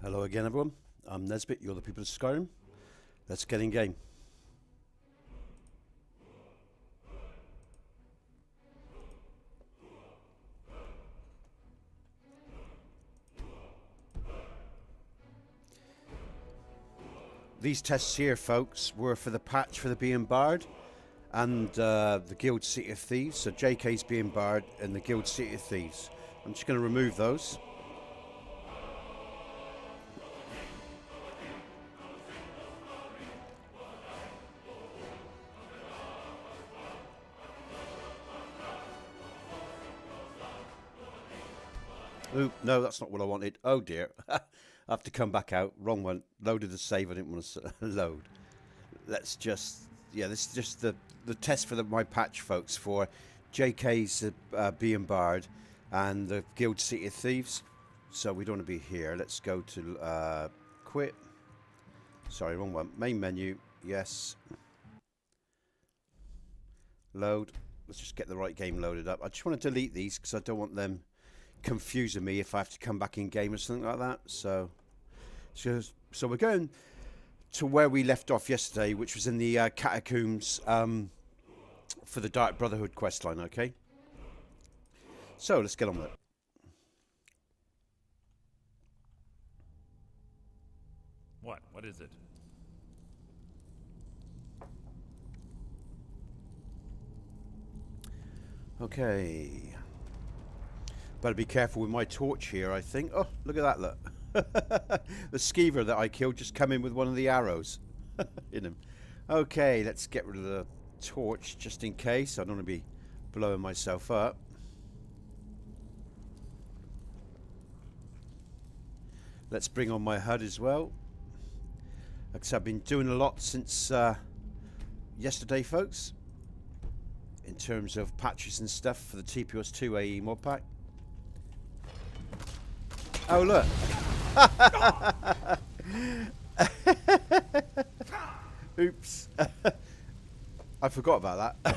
Hello again, everyone. I'm Nesbit. You're the People of Skyrim. Let's get in game. These tests here, folks, were for the patch for the Being Bard and the Guild City of Thieves. So JK's Being Bard and the Guild City of Thieves. I'm just going to remove those. Ooh, no, that's not what I wanted. Oh dear. I have to come back out. Wrong one. Loaded the save. I didn't want to load. Let's just... Yeah, this is just the test for my patch, folks, for JK's Being Bard and the Guild City of Thieves. So we don't want to be here. Let's go to quit. Sorry, wrong one. Main menu. Yes. Load. Let's just get the right game loaded up. I just want to delete these because I don't want them confusing me if I have to come back in game or something like that. So we're going to where we left off yesterday, which was in the catacombs for the Dark Brotherhood questline. Okay, so let's get on with it. What is it? Okay, better be careful with my torch here, I think. Oh, look at that, look. The skeever that I killed just come in with one of the arrows in him. Okay, let's get rid of the torch just in case. I don't want to be blowing myself up. Let's bring on my HUD as well. Because I've been doing a lot since yesterday, folks, in terms of patches and stuff for the TPOS 2 AE mod pack. Oh, look. Oops. I forgot about that.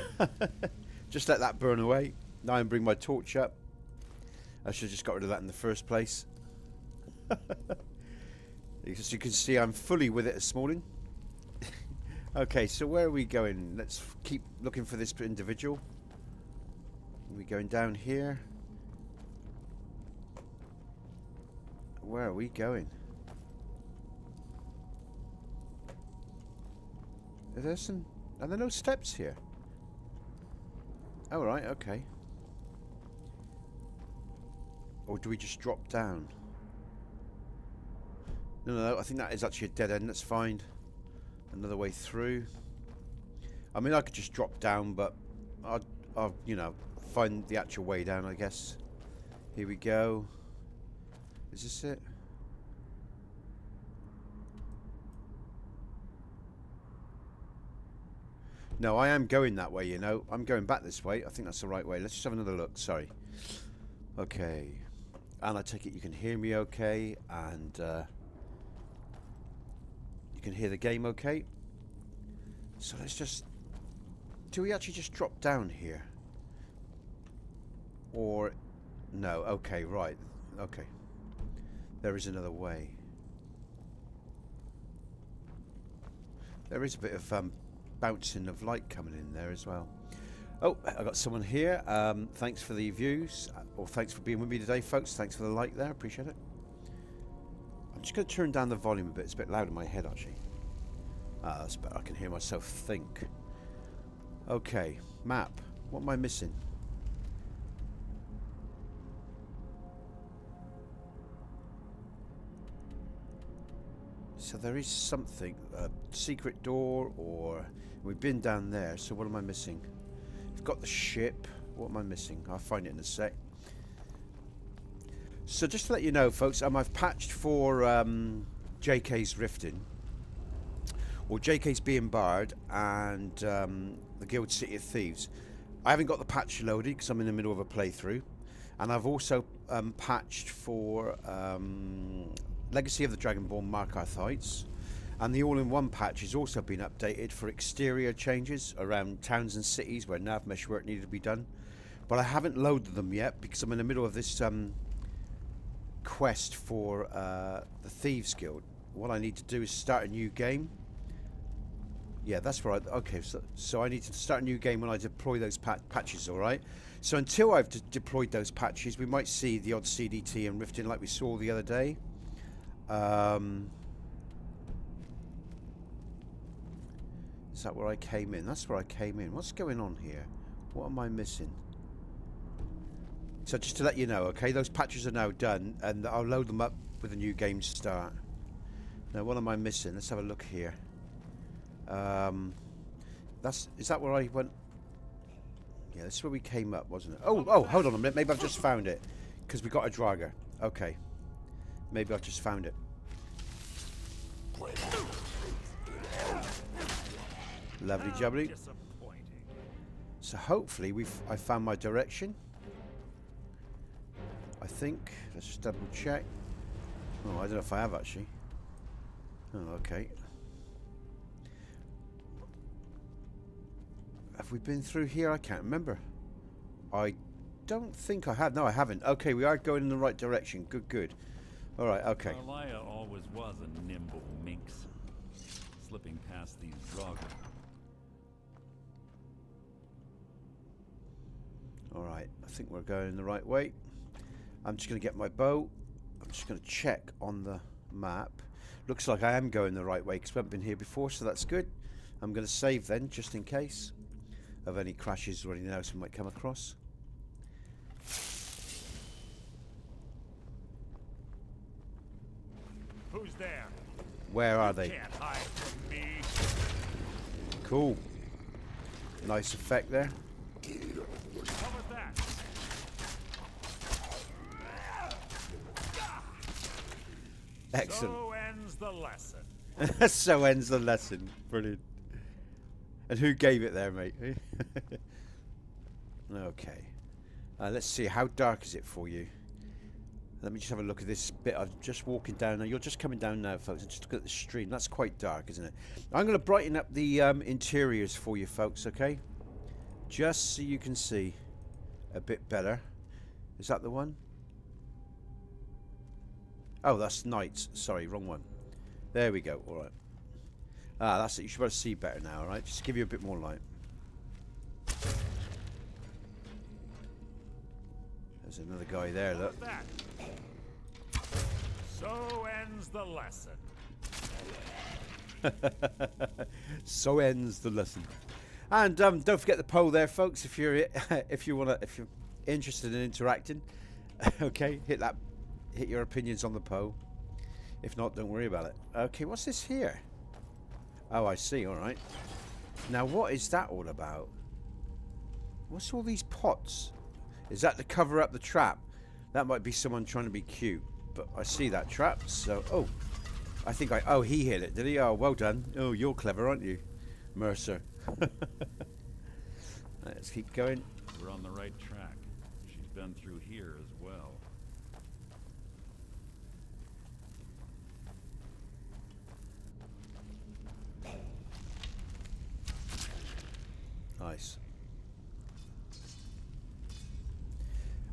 Just let that burn away. Now I'm bring my torch up. I should have just got rid of that in the first place. As you can see, I'm fully with it this morning. Okay, so where are we going? Let's keep looking for this individual. Are we going down here? Where are we going? Are there no steps here? Oh, right, okay. Or do we just drop down? No, I think that is actually a dead end. Let's find another way through. I mean, I could just drop down, but I'll you know, find the actual way down, I guess. Here we go. Is this it? No, I am going that way, you know. I'm going back this way. I think that's the right way. Let's just have another look. Sorry. Okay. And I take it you can hear me okay. And you can hear the game okay. So let's just... Do we actually just drop down here? Or... No. Okay, right. Okay. There is another way. There is a bit of bouncing of light coming in there as well. Oh, I got someone here. Thanks for the views, or thanks for being with me today, folks. Thanks for the like there. Appreciate it. I'm just going to turn down the volume a bit. It's a bit loud in my head, actually. Ah, that's better. I can hear myself think. Okay, map. What am I missing? So there is something, a secret door, or we've been down there, so what am I missing? We've got the ship. What am I missing? I'll find it in a sec. So just to let you know, folks, I've patched for JK's Rifting, or JK's Being Bard, and the Guild City of Thieves. I haven't got the patch loaded because I'm in the middle of a playthrough, and I've also patched for Legacy of the Dragonborn Markarthites, and the all-in-one patch has also been updated for exterior changes around towns and cities where nav mesh work needed to be done, but I haven't loaded them yet because I'm in the middle of this quest for the Thieves Guild. What I need to do is start a new game. Yeah, that's right. Okay, so I need to start a new game when I deploy those patches, all right? So until I've deployed those patches, we might see the odd CDT and rifting like we saw the other day. Is that where I came in? That's where I came in. What's going on here? What am I missing? So just to let you know, okay, those patches are now done, and I'll load them up with a new game start. Now, what am I missing? Let's have a look here. Is that where I went? Yeah, this is where we came up, wasn't it? Oh, hold on a minute. Maybe I've just found it. Because we got a dragger. Okay. Maybe I've just found it. Lovely jubbly. So hopefully I found my direction. I think. Let's just double check. Oh, I don't know if I have actually. Oh, okay. Have we been through here? I can't remember. I don't think I have. No, I haven't. Okay, we are going in the right direction. Good, good. All right, okay. Elia always was a nimble minx, slipping past these drugs. All right, I think we're going the right way. I'm just going to get my bow. I'm just going to check on the map. Looks like I am going the right way because we haven't been here before, so that's good. I'm going to save then, just in case of any crashes or anything else we might come across. Who's there? Where are they? Can't hide from me. Cool. Nice effect there. How was that? Excellent. So ends the lesson. So ends the lesson. Brilliant. And who gave it there, mate? Okay. Let's see. How dark is it for you? Let me just have a look at this bit. I'm just walking down now. You're just coming down now, folks. And just look at the stream. That's quite dark, isn't it? I'm going to brighten up the interiors for you, folks, okay? Just so you can see a bit better. Is that the one? Oh, that's night. Sorry, wrong one. There we go. All right. Ah, that's it. You should be able to see better now, all right? Just give you a bit more light. There's another guy there, look. So ends the lesson. So ends the lesson. And don't forget the poll there, folks. If you're if you're interested in interacting, okay, hit your opinions on the poll. If not, don't worry about it. Okay, what's this here? Oh, I see. All right. Now, what is that all about? What's all these pots? Is that to cover up the trap? That might be someone trying to be cute. But I see that trap, so... Oh, I think oh, he hit it, did he? Oh, well done. Oh, you're clever, aren't you, Mercer? Let's keep going. We're on the right track. She's been through here as well. Nice.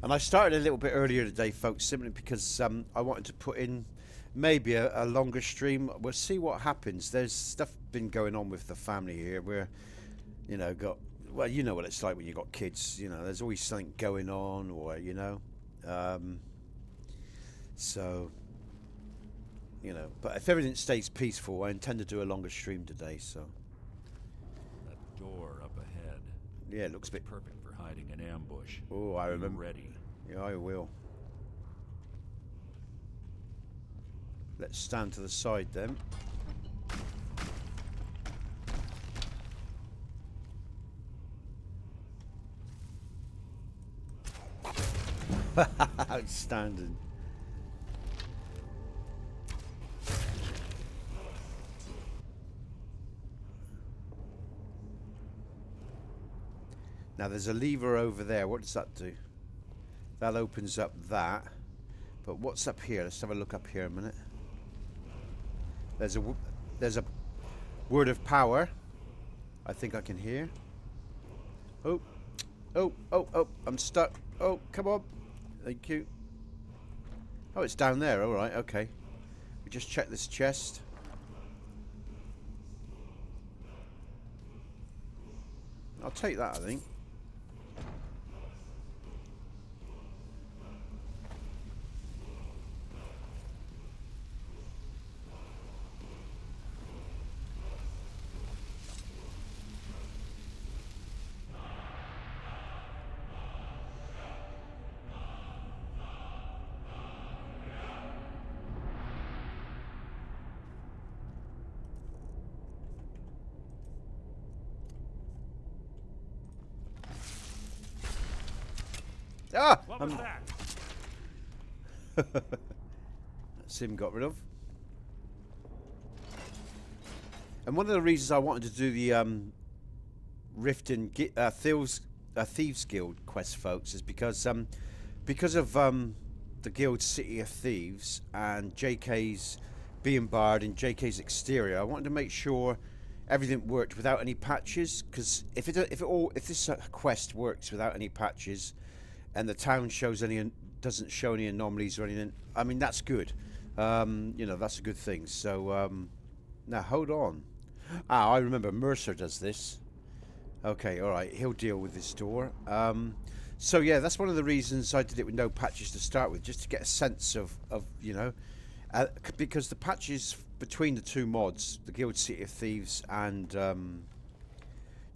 And I started a little bit earlier today, folks, simply because I wanted to put in maybe a longer stream. We'll see what happens. There's stuff been going on with the family here where, you know, well, you know what it's like when you got kids. You know, there's always something going on, or, you know. So, you know, but if everything stays peaceful, I intend to do a longer stream today, so. That door up ahead. Yeah, it looks a bit perfect for hiding an ambush. Oh, I remember. Ready. Yeah, I will. Let's stand to the side then. Outstanding. Now there's a lever over there. What does that do? That opens up that. But what's up here? Let's have a look up here a minute. There's a word of power. I think I can hear. Oh, oh, oh, oh! I'm stuck. Oh, come on! Thank you. Oh, it's down there. All right, okay. We just check this chest. I'll take that, I think. Ah! What was that? That's him got rid of. And one of the reasons I wanted to do the Riften Thieves Guild quest, folks, is because of the Guild City of Thieves and JK's being barred in JK's exterior. I wanted to make sure everything worked without any patches, because if this quest works without any patches, and the town doesn't show any anomalies or anything, I mean, that's good. You know, that's a good thing. So now hold on. I remember Mercer does this. Okay, all right, he'll deal with this door. So yeah, that's one of the reasons I did it with no patches to start with, just to get a sense of you know, because the patches between the two mods, the Guild City of Thieves and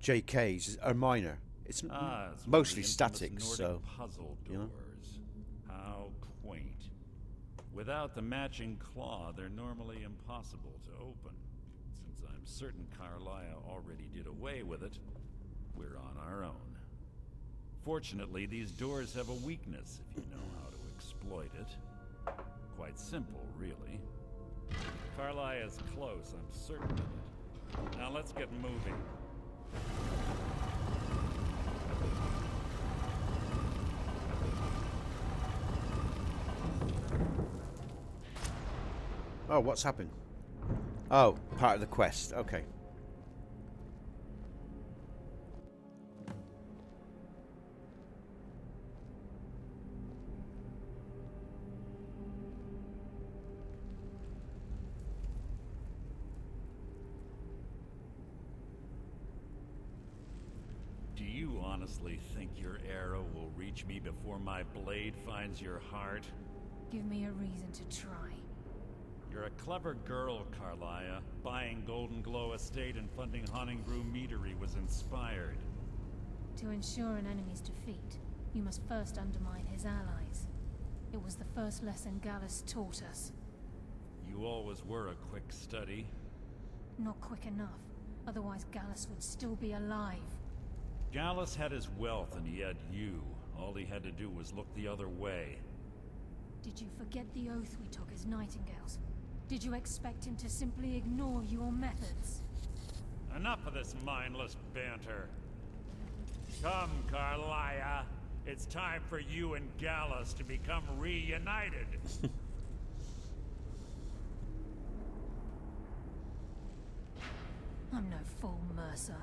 JK's, are minor. It's mostly static, so puzzle doors. You know? How quaint. Without the matching claw, they're normally impossible to open. Since I'm certain Carlia already did away with it, we're on our own. Fortunately, these doors have a weakness if you know how to exploit it. Quite simple, really. Carlia is close, I'm certain of it. Now let's get moving. Oh, what's happened? Oh, part of the quest. Okay. Do you honestly think your arrow will reach me before my blade finds your heart? Give me a reason to try. You're a clever girl, Carlia. Buying Golden Glow Estate and funding Honningbrew Meadery was inspired. To ensure an enemy's defeat, you must first undermine his allies. It was the first lesson Gallus taught us. You always were a quick study. Not quick enough, otherwise Gallus would still be alive. Gallus had his wealth and he had you. All he had to do was look the other way. Did you forget the oath we took as Nightingales? Did you expect him to simply ignore your methods? Enough of this mindless banter. Come, Carlia. It's time for you and Gallus to become reunited. I'm no fool, Mercer.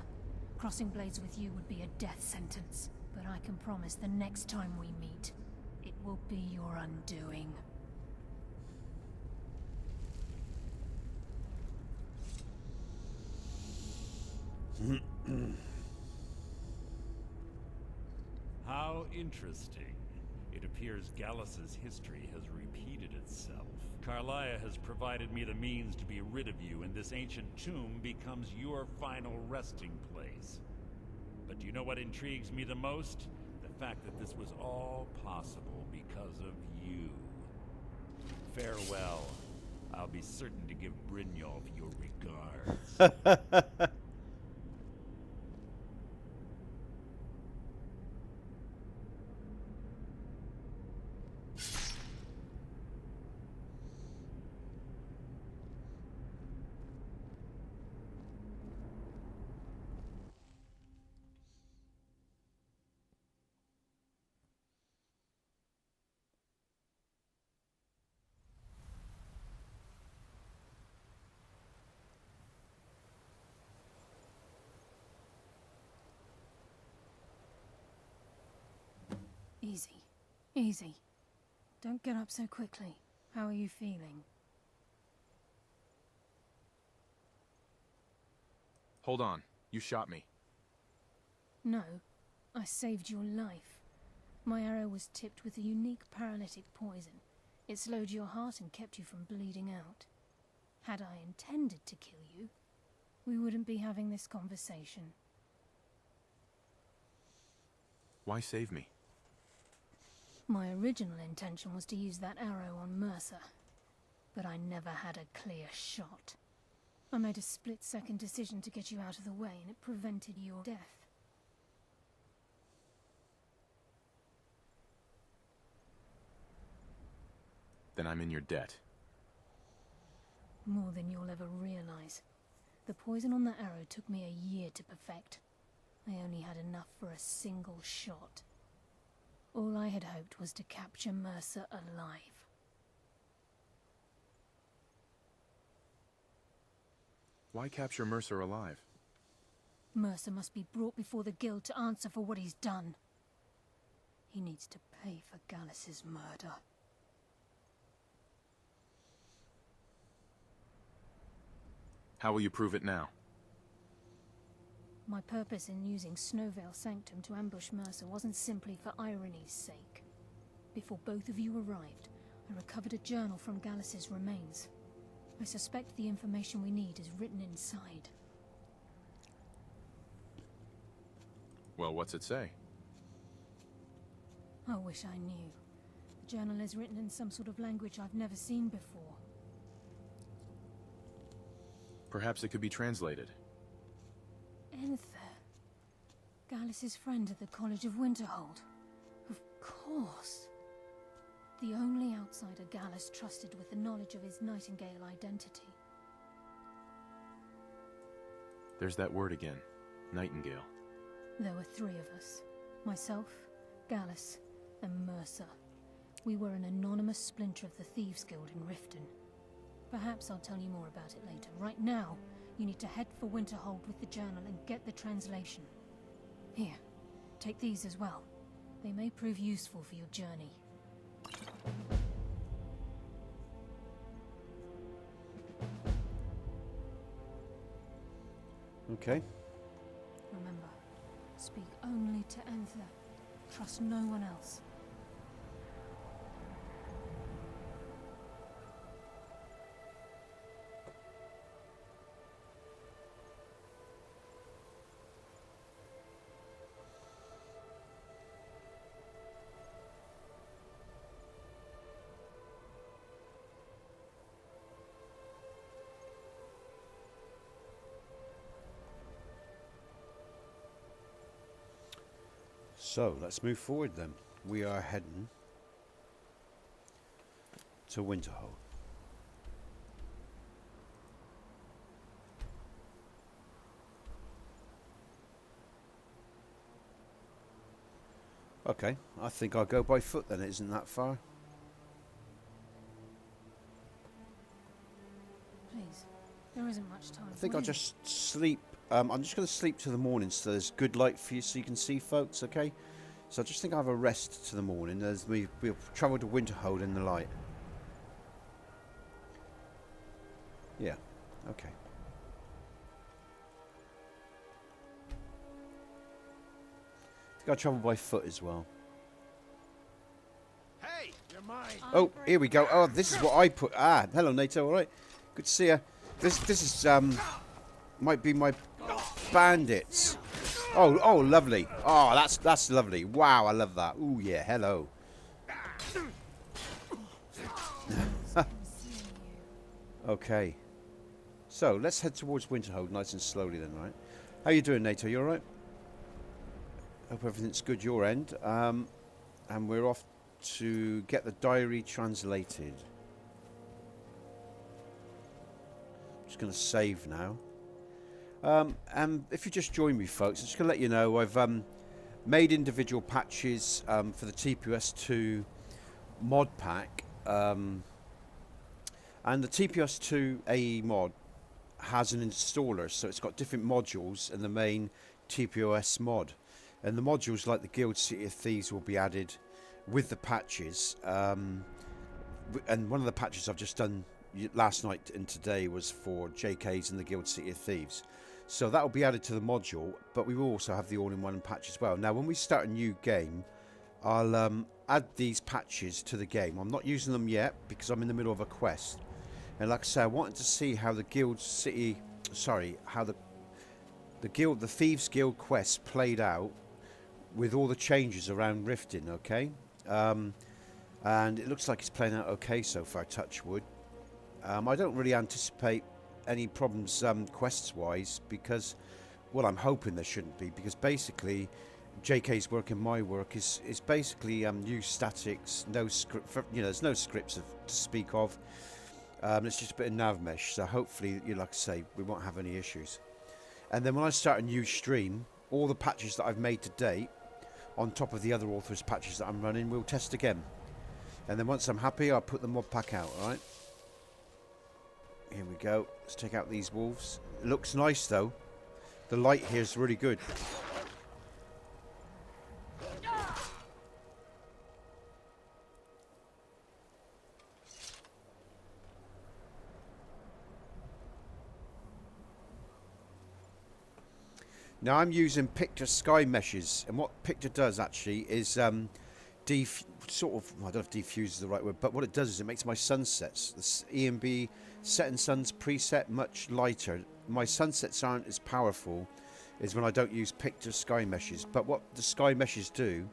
Crossing blades with you would be a death sentence. But I can promise the next time we meet, it will be your undoing. How interesting. It appears Gallus's history has repeated itself. Carlia has provided me the means to be rid of you, and this ancient tomb becomes your final resting place. But do you know what intrigues me the most? The fact that this was all possible because of you. Farewell. I'll be certain to give Brynjolf your regards. Easy. Easy. Don't get up so quickly. How are you feeling? Hold on. You shot me. No, I saved your life. My arrow was tipped with a unique paralytic poison. It slowed your heart and kept you from bleeding out. Had I intended to kill you, we wouldn't be having this conversation. Why save me? My original intention was to use that arrow on Mercer, but I never had a clear shot. I made a split-second decision to get you out of the way, and it prevented your death. Then I'm in your debt. More than you'll ever realize. The poison on that arrow took me a year to perfect. I only had enough for a single shot. All I had hoped was to capture Mercer alive. Why capture Mercer alive? Mercer must be brought before the guild to answer for what he's done. He needs to pay for Gallus's murder. How will you prove it now? My purpose in using Snowvale Sanctum to ambush Mercer wasn't simply for irony's sake. Before both of you arrived, I recovered a journal from Gallus's remains. I suspect the information we need is written inside. Well, what's it say? I wish I knew. The journal is written in some sort of language I've never seen before. Perhaps it could be translated. Enther. Gallus's friend at the College of Winterhold. Of course. The only outsider Gallus trusted with the knowledge of his Nightingale identity. There's that word again. Nightingale. There were 3 of us. Myself, Gallus, and Mercer. We were an anonymous splinter of the Thieves Guild in Riften. Perhaps I'll tell you more about it later. Right now, you need to head for Winterhold with the journal and get the translation. Here, take these as well. They may prove useful for your journey. Okay. Remember, speak only to Enther. Trust no one else. So, let's move forward then. We are heading to Winterhold. Okay, I think I'll go by foot then, it isn't that far. Please, there isn't much time. I think I'll just sleep. I'm just going to sleep to the morning so there's good light for you so you can see, folks, okay? So I just think I have a rest to the morning as we'll travel to Winterhold in the light. Yeah, okay. I think I'll travel by foot as well. Hey, you're mine. Oh, here we go. Oh, this is what I put. Ah, hello, NATO. All right, good to see you. This is might be my bandits. Oh, lovely. Oh, that's lovely. Wow, I love that. Ooh, yeah. Hello. Okay. So let's head towards Winterhold, nice and slowly, then, right? How you doing, NATO? You all right? Hope everything's good your end. And we're off to get the diary translated. Just going to save now. And if you just join me, folks, I'm just going to let you know I've made individual patches for the TPOS 2 mod pack. And the TPOS 2 AE mod has an installer, so it's got different modules in the main TPOS mod. And the modules like the Guild City of Thieves will be added with the patches. and one of the patches I've just done last night and today was for JK's and the Guild City of Thieves. So that will be added to the module, but we will also have the all-in-one patch as well. Now, when we start a new game, I'll add these patches to the game. I'm not using them yet because I'm in the middle of a quest. And like I say, I wanted to see how the Guild City... Sorry, how the Thieves Guild quest played out with all the changes around Riften, okay? And it looks like it's playing out okay so far, touch wood. I don't really anticipate any problems quests-wise because, well, I'm hoping there shouldn't be, because basically JK's work and my work is basically new statics, no script, there's no scripts to speak of. It's just a bit of nav mesh, so hopefully, like I say, we won't have any issues. And then when I start a new stream, all the patches that I've made to date, on top of the other authors' patches that I'm running, we'll test again. And then once I'm happy, I'll put the mod pack out, alright? Here we go. Let's take out these wolves. It looks nice, though. The light here is really good. Now I'm using Picture Sky Meshes, and what Picture does actually is sort of, I don't know if diffuse is the right word, but what it does is it makes my sunsets, this EMB Setting Suns preset, much lighter. My sunsets aren't as powerful as when I don't use Picture Sky Meshes, but what the Sky Meshes do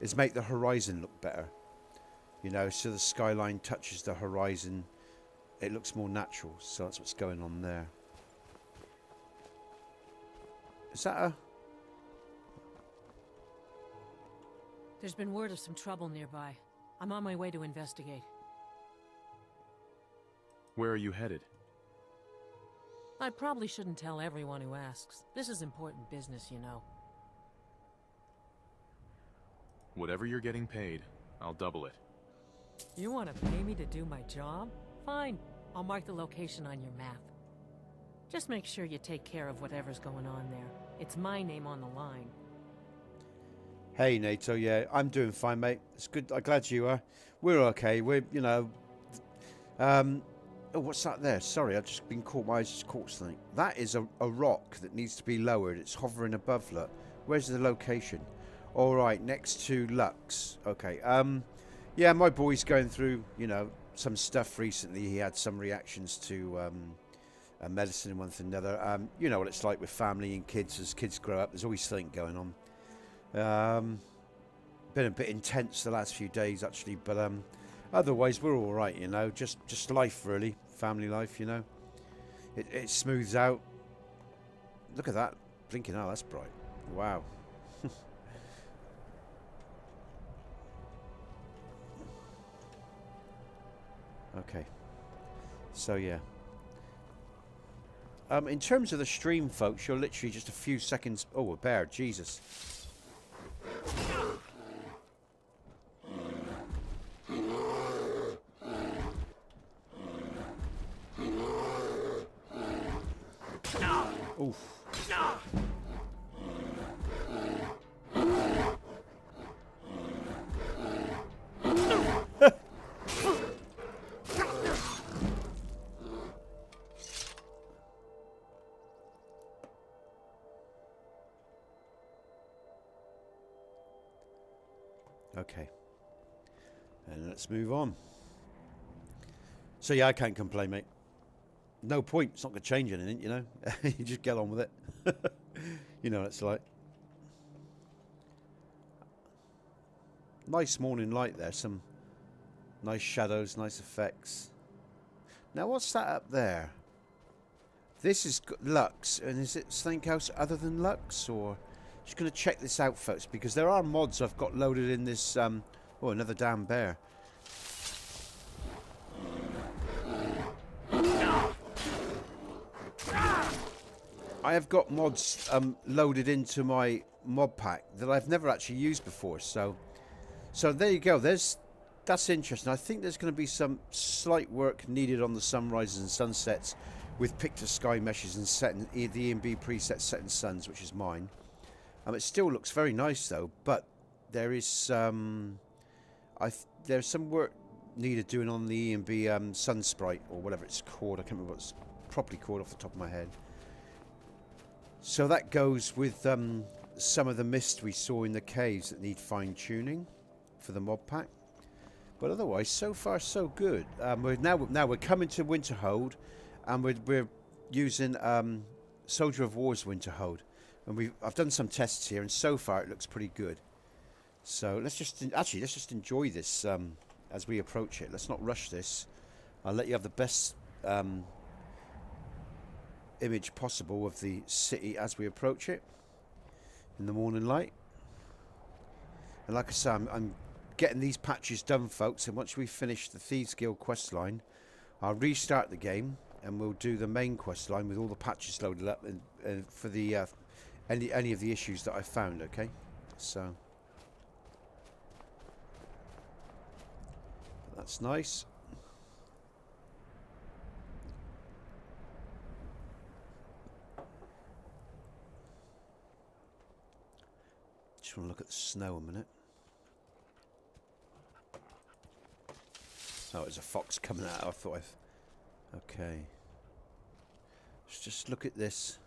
is make the horizon look better. You know, so the skyline touches the horizon, it looks more natural, so that's what's going on there. Is that a... There's been word of some trouble nearby. I'm on my way to investigate. Where are you headed? I probably shouldn't tell everyone who asks. This is important business, you know. Whatever you're getting paid, I'll double it. You want to pay me to do my job? Fine. I'll mark the location on your map. Just make sure you take care of whatever's going on there. It's my name on the line. Hey, Nato, yeah, I'm doing fine, mate. It's good. I'm glad you are. We're okay. We're, you know... oh, what's that there? Sorry, I've just been caught. My eyes just caught something. That is a rock that needs to be lowered. It's hovering above, look. Where's the location? All right, next to Lux. Okay, yeah, my boy's going through, you know, some stuff recently. He had some reactions to... medicine and one thing and another. You know what it's like with family and kids. As kids grow up, there's always something going on. Been a bit intense the last few days, actually, but otherwise we're all right, you know. Just life, really, family life, you know. It smooths out. Look at that, blinking! Oh, that's bright. Wow. Okay. So yeah. In terms of the stream, folks, you're literally just a few seconds... Oh, a bear, Jesus. Oof. Okay, and let's move on. So yeah, I can't complain, mate. No point. It's not going to change anything, you know. You just get on with it. You know what it's like. Nice morning light there. Some nice shadows, nice effects. Now, what's that up there? This is Lux, and is it something else other than Lux, or... Just going to check this out, folks, because there are mods I've got loaded in this... oh, another damn bear. I have got mods loaded into my mod pack that I've never actually used before, so there you go. That's interesting. I think there's going to be some slight work needed on the sunrises and sunsets with Picture Sky Meshes and setting the EMB preset Setting Suns, which is mine. It still looks very nice though, but there is there's some work needed doing on the E&B Sun Sprite, or whatever it's called. I can't remember what it's properly called off the top of my head. So that goes with some of the mist we saw in the caves that need fine-tuning for the mod pack. But otherwise, so far so good. We're coming to Winterhold, and we're using Soldier of War's Winterhold, and I've done some tests here, and so far it looks pretty good. So let's just enjoy this as we approach it. Let's not rush this. I'll let you have the best image possible of the city as we approach it in the morning light. And like I say, I'm getting these patches done, folks, and once we finish the Thieves Guild quest line, I'll restart the game and we'll do the main quest line with all the patches loaded up and for the any of the issues that I found. Okay, so that's nice. Just want to look at the snow a minute. Oh, there's a fox coming out. I thought okay. Let's just look at this.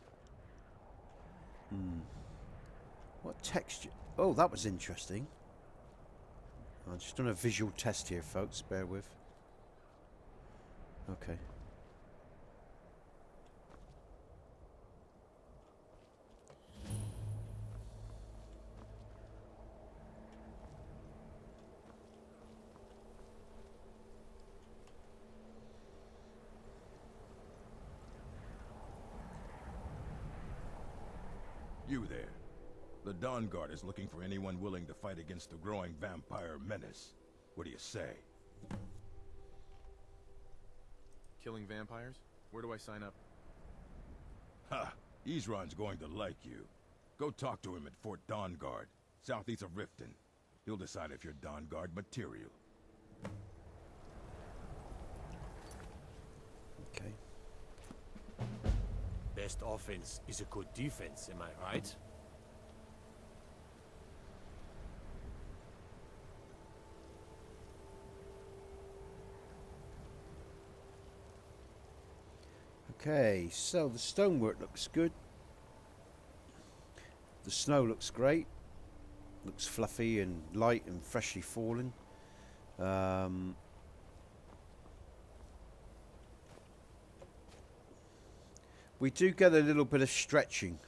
What texture? Oh, that was interesting. I'm just doing a visual test here, folks. Bear with. Okay. You there. The Dawn Guard is looking for anyone willing to fight against the growing vampire menace. What do you say? Killing vampires? Where do I sign up? Ha! Isran's going to like you. Go talk to him at Fort Dawn Guard, southeast of Riften. He'll decide if you're Dawn Guard material. Okay. Best offense is a good defense, am I right? Okay, so the stonework looks good. The snow looks great. Looks fluffy and light and freshly fallen. We do get a little bit of stretching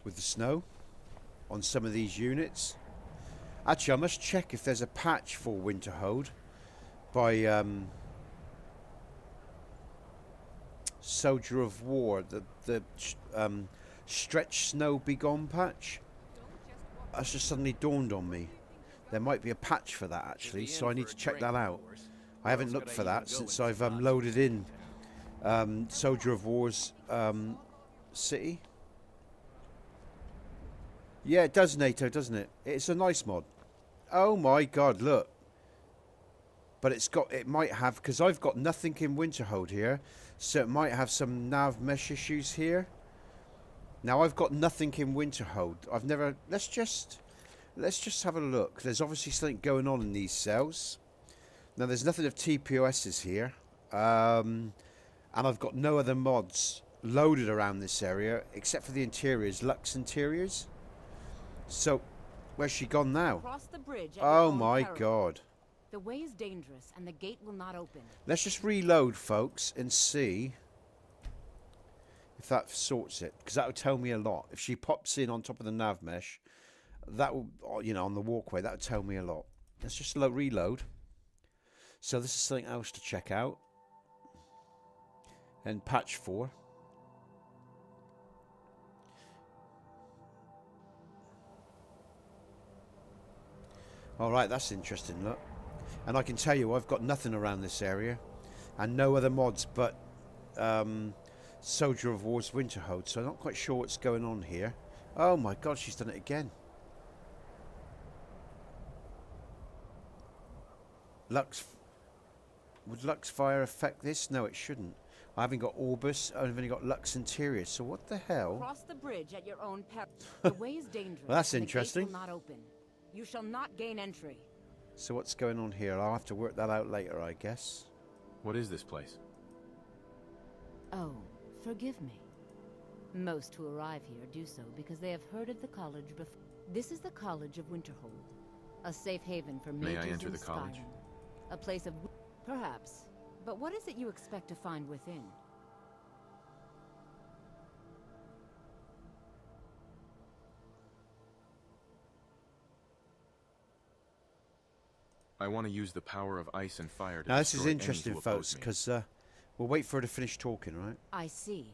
with the snow on some of these units. Actually, I must check if there's a patch for Winterhold by Soldier of War, the Stretch Snow Be Gone patch. That's just suddenly dawned on me. There might be a patch for that, actually, so I need to check that out. I haven't looked for that since I've loaded in Soldier of War's city. Yeah, it does, NATO, doesn't it? It's a nice mod. Oh my god, look. But it might have, because I've got nothing in Winterhold here, so it might have some nav mesh issues here. Now I've got nothing in Winterhold. I've never. Let's just have a look. There's obviously something going on in these cells. Now there's nothing of TPOSs here, and I've got no other mods loaded around this area except for the interiors, Lux interiors. So where's she gone now? Cross the bridge at Oh your own my peril. god. The way is dangerous and the gate will not open. Let's just reload, folks, and see if that sorts it, because that will tell me a lot. If she pops in on top of the nav mesh, that will, you know, on the walkway, that would tell me a lot. Let's just reload. So this is something else to check out. And patch 4. Alright, that's interesting, look. And I can tell you, I've got nothing around this area. And no other mods but Soldier of War's Winterhold. So I'm not quite sure what's going on here. Oh my god, she's done it again. Would Lux Fire affect this? No, it shouldn't. I haven't got Orbis. I've only got Lux Interior. So what the hell? Cross the bridge at your own peril. The way is dangerous. Well, that's and interesting. The gate will not open. You shall not gain entry. So what's going on here? I'll have to work that out later, I guess. What is this place? Oh, forgive me. Most who arrive here do so because they have heard of the college before. This is the College of Winterhold, a safe haven for mages May I enter in the college? Skyrim. A place of... Perhaps. But what is it you expect to find within? I want to use the power of ice and fire to Now this is destroy any interesting, who oppose folks, me. because we'll wait for her to finish talking, right? I see.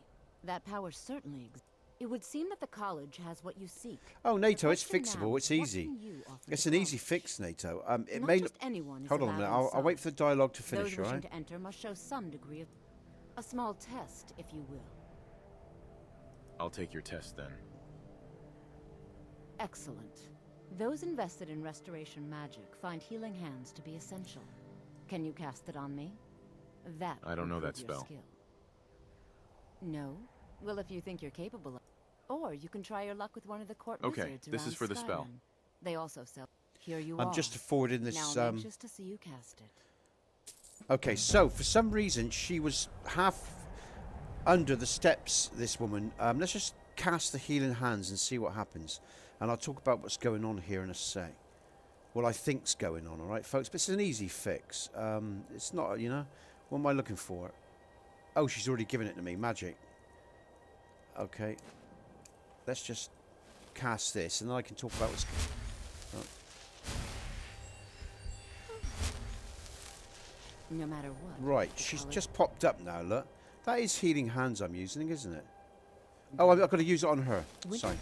That power certainly exists. It would seem that the college has what you seek. Oh, NATO, it's question now fixable. It's is, what easy. can you offer It's the an easy college? fix, NATO. It Not may just anyone is Hold on a minute. allowed I'll wait inside. for the dialogue to Those finish, wishing right? to enter must show some degree of... A small test, if you will. I'll take your test then. Excellent. Those invested in restoration magic find healing hands to be essential. Can you cast it on me? That I don't will know that prove your spell. skill. No? Well, if you think you're capable of... Or you can try your luck with one of the court Okay, wizards this is around for the spell. Skyrim. They also sell... Here you I'm are. just forwarding this. Now I'm anxious to see you cast it. Okay, so for some reason she was half under the steps. This woman. Let's just cast the healing hands and see what happens, and I'll talk about what's going on here in a sec. What I think's going on, all right, folks. But it's an easy fix. It's not, you know. What am I looking for? Oh, she's already given it to me. Magic. Okay. Let's just cast this, and then I can talk about what's... Oh. No matter what. Right, the she's college- just popped up now, look. That is healing hands I'm using, isn't it? Oh, I've got to use it on her. Winter- Sorry.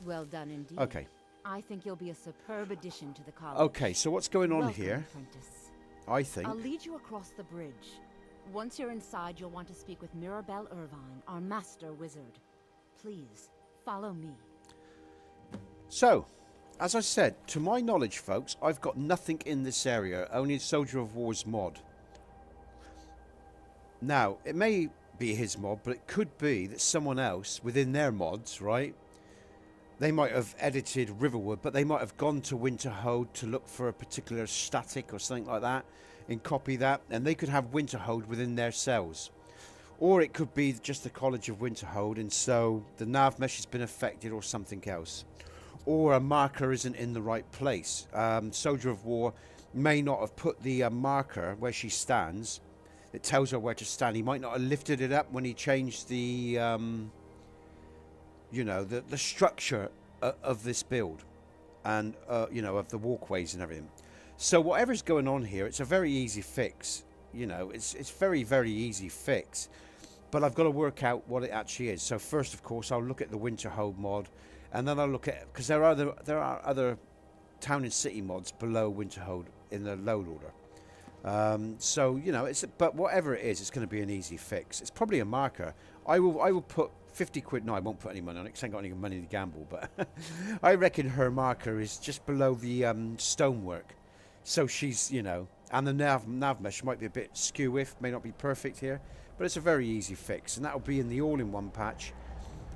Well done indeed. Okay. I think you'll be a superb addition to the college. Okay, so what's going on Welcome, here, apprentice. I think... I'll lead you across the bridge. Once you're inside, you'll want to speak with Mirabelle Irvine, our master wizard. Please, follow me. So, as I said, to my knowledge, folks, I've got nothing in this area, only a Soldier of War's mod. Now, it may be his mod, but it could be that someone else within their mods, right? They might have edited Riverwood, but they might have gone to Winterhold to look for a particular static or something like that and copy that, and they could have Winterhold within their cells. Or it could be just the College of Winterhold, and so the nav mesh has been affected or something else. Or a marker isn't in the right place. Soldier of War may not have put the marker where she stands. It tells her where to stand. He might not have lifted it up when he changed the, you know, the structure of this build. And, you know, of the walkways and everything. So whatever's going on here, it's a very easy fix. You know, it's very, very easy fix. But I've got to work out what it actually is. So first, of course, I'll look at the Winterhold mod. And then I'll look at... Because there are other town and city mods below Winterhold in the load order. So, you know, but whatever it is, it's going to be an easy fix. It's probably a marker. I will put 50 quid... No, I won't put any money on it because I ain't got any money to gamble. But I reckon her marker is just below the stonework. So she's, you know... And the nav mesh might be a bit skew-if, may not be perfect here. But it's a very easy fix. And that'll be in the all-in-one patch.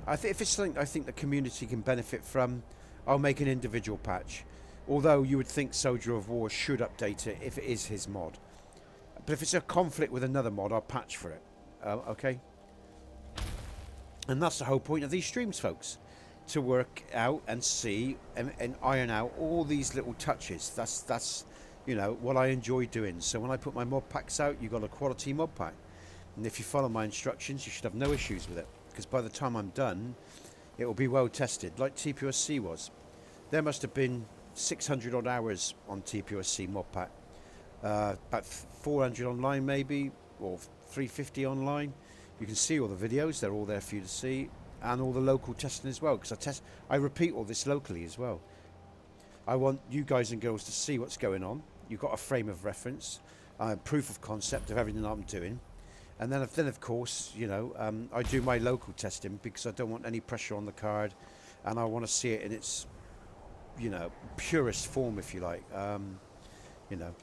If it's something I think the community can benefit from, I'll make an individual patch. Although you would think Soldier of War should update it if it is his mod. But if it's a conflict with another mod, I'll patch for it. Okay? And that's the whole point of these streams, folks. To work out and see and iron out all these little touches. That's you know, what I enjoy doing. So when I put my mod packs out, you've got a quality mod pack. And if you follow my instructions, you should have no issues with it. Because by the time I'm done, it will be well tested, like TPOS was. There must have been 600 odd hours on TPOS mod pack. About 400 online maybe, or 350 online. You can see all the videos, they're all there for you to see. And all the local testing as well, because I repeat all this locally as well. I want you guys and girls to see what's going on. You've got a frame of reference, proof of concept of everything I'm doing. And then of course, you know, I do my local testing because I don't want any pressure on the card. And I want to see it in its, you know, purest form, if you like. You know,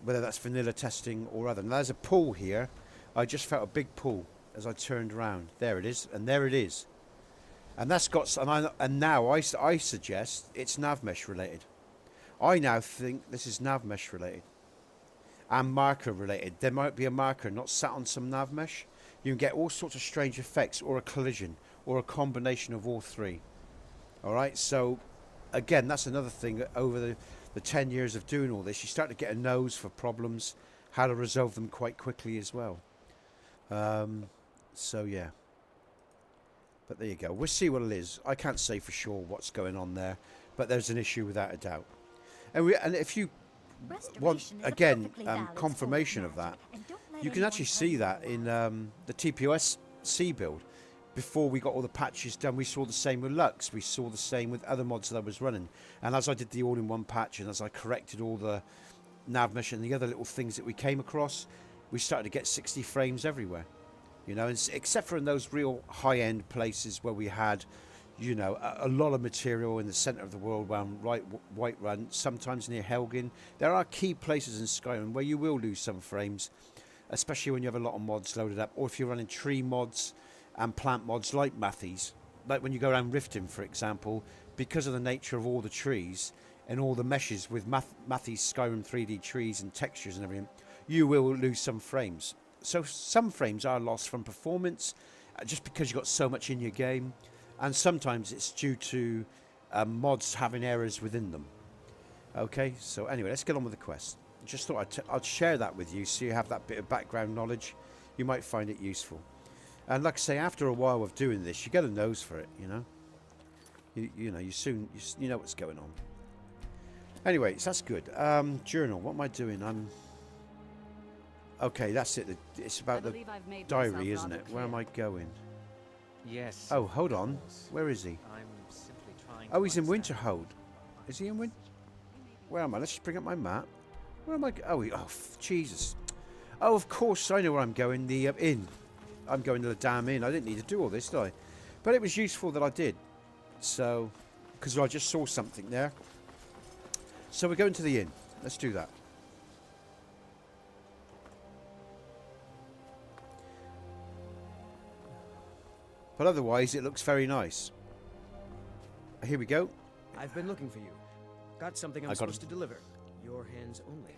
whether that's vanilla testing or other. Now, there's a pull here. I just felt a big pull as I turned around. There it is. And there it is. And that's got... And now I suggest it's nav mesh related. I now think this is nav mesh related and marker related. There might be a marker not sat on some nav mesh. You can get all sorts of strange effects, or a collision, or a combination of all three. Alright, so again, that's another thing. Over the 10 years of doing all this, you start to get a nose for problems, how to resolve them quite quickly as well. So yeah, but there you go. We'll see what it is. I can't say for sure what's going on there, but there's an issue without a doubt. And if you want again confirmation of that, you can actually see that in the TPOS C build. Before we got all the patches done, we saw the same with Lux. We saw the same with other mods that I was running. And as I did the all-in-one patch, and as I corrected all the nav mesh and the other little things that we came across, we started to get 60 frames everywhere. You know, except for in those real high-end places where we had, you know, a lot of material in the centre of the world around Whiterun, sometimes near Helgen. There are key places in Skyrim where you will lose some frames, especially when you have a lot of mods loaded up, or if you're running tree mods and plant mods like Mathies. Like when you go around Riften, for example, because of the nature of all the trees and all the meshes with Mathies Skyrim 3D trees and textures and everything, you will lose some frames. So some frames are lost from performance, just because you've got so much in your game, and sometimes it's due to mods having errors within them. Okay, so anyway, let's get on with the quest. Just thought I'd share that with you so you have that bit of background knowledge. You might find it useful. And like I say, after a while of doing this, you get a nose for it, you know. You know, you know what's going on. Anyways, that's good. Journal, what am I doing? Okay, that's it. It's about the diary, isn't it? Where am I going? Yes. Oh, hold on. Where is he? I'm simply trying. Oh, he's in Winterhold. Is he in Winter? Where am I? Let's just bring up my map. Where am I? Oh, Jesus. Oh, of course, I know where I'm going. The inn. I'm going to the damn inn. I didn't need to do all this, did I? But it was useful that I did. So, because I just saw something there. So we're going to the inn. Let's do that. But otherwise, it looks very nice. Here we go. I've been looking for you. Got something I'm supposed to deliver. Your hands only.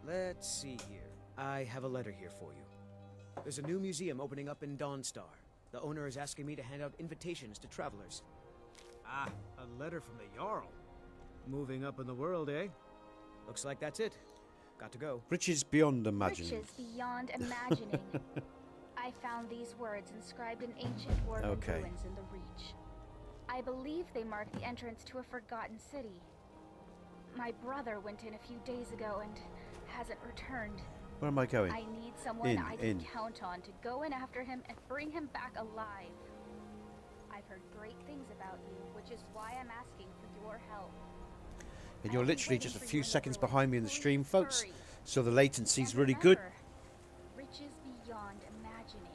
Let's see here. I have a letter here for you. There's a new museum opening up in Dawnstar. The owner is asking me to hand out invitations to travelers. Ah, a letter from the Jarl. Moving up in the world, eh? Looks like that's it. Got to go. Riches beyond imagining. Riches beyond imagining. I found these words inscribed in ancient dwarven ruins in the Reach. I believe they mark the entrance to a forgotten city. My brother went in a few days ago and hasn't returned. Where am I going? I need someone I can count on to go in after him and bring him back alive. I've heard great things about you, which is why I'm asking for your help. And you're literally just a few seconds behind me in the stream, folks. So the latency's really good. Riches beyond imagining.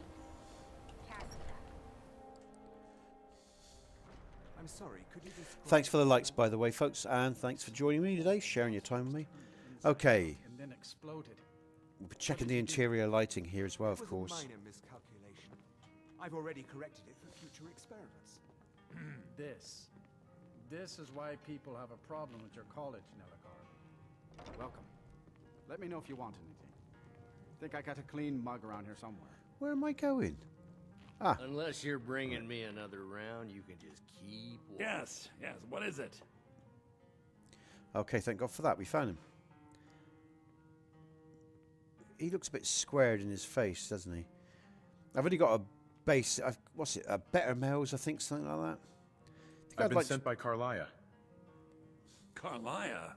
I'm sorry, could you Thanks for the likes, by the way, folks, and thanks for joining me today, sharing your time with me. Okay. And then exploded. We'll be checking the interior lighting here as well, of course. Minor miscalculation. I've already corrected it for future experiments. This is why people have a problem with your college, Nelligar. Welcome. Let me know if you want anything. Think I got a clean mug around here somewhere. Where am I going? Ah. Unless you're bringing me another round, you can just keep walking. Yes, what is it? Okay, thank God for that. We found him. He looks a bit squared in his face, doesn't he? I've only got a base. What's it? A Better Males, I think, something like that. I've been sent by Carlia. Carlia?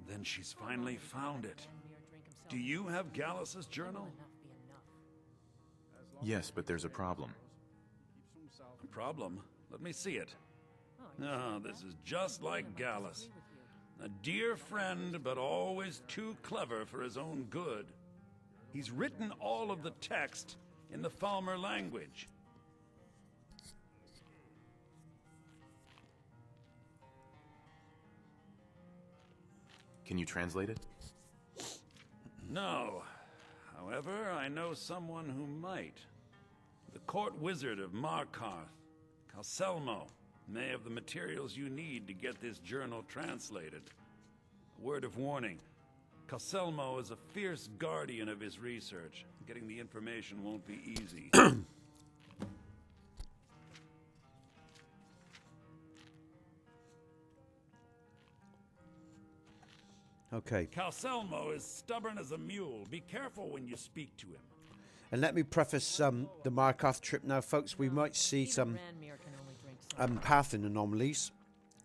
Then she's finally found it. Do you have Gallus's journal? Yes, but there's a problem. A problem? Let me see it. Ah, this is just like Gallus. A dear friend, but always too clever for his own good. He's written all of the text in the Falmer language. Can you translate it? No. However, I know someone who might. The court wizard of Markarth, Calselmo. May have the materials you need to get this journal translated. Word of warning. Caselmo is a fierce guardian of his research. Getting the information won't be easy. Okay. Caselmo is stubborn as a mule. Be careful when you speak to him. And let me preface the Markarth trip now, folks. We might see some pathing anomalies.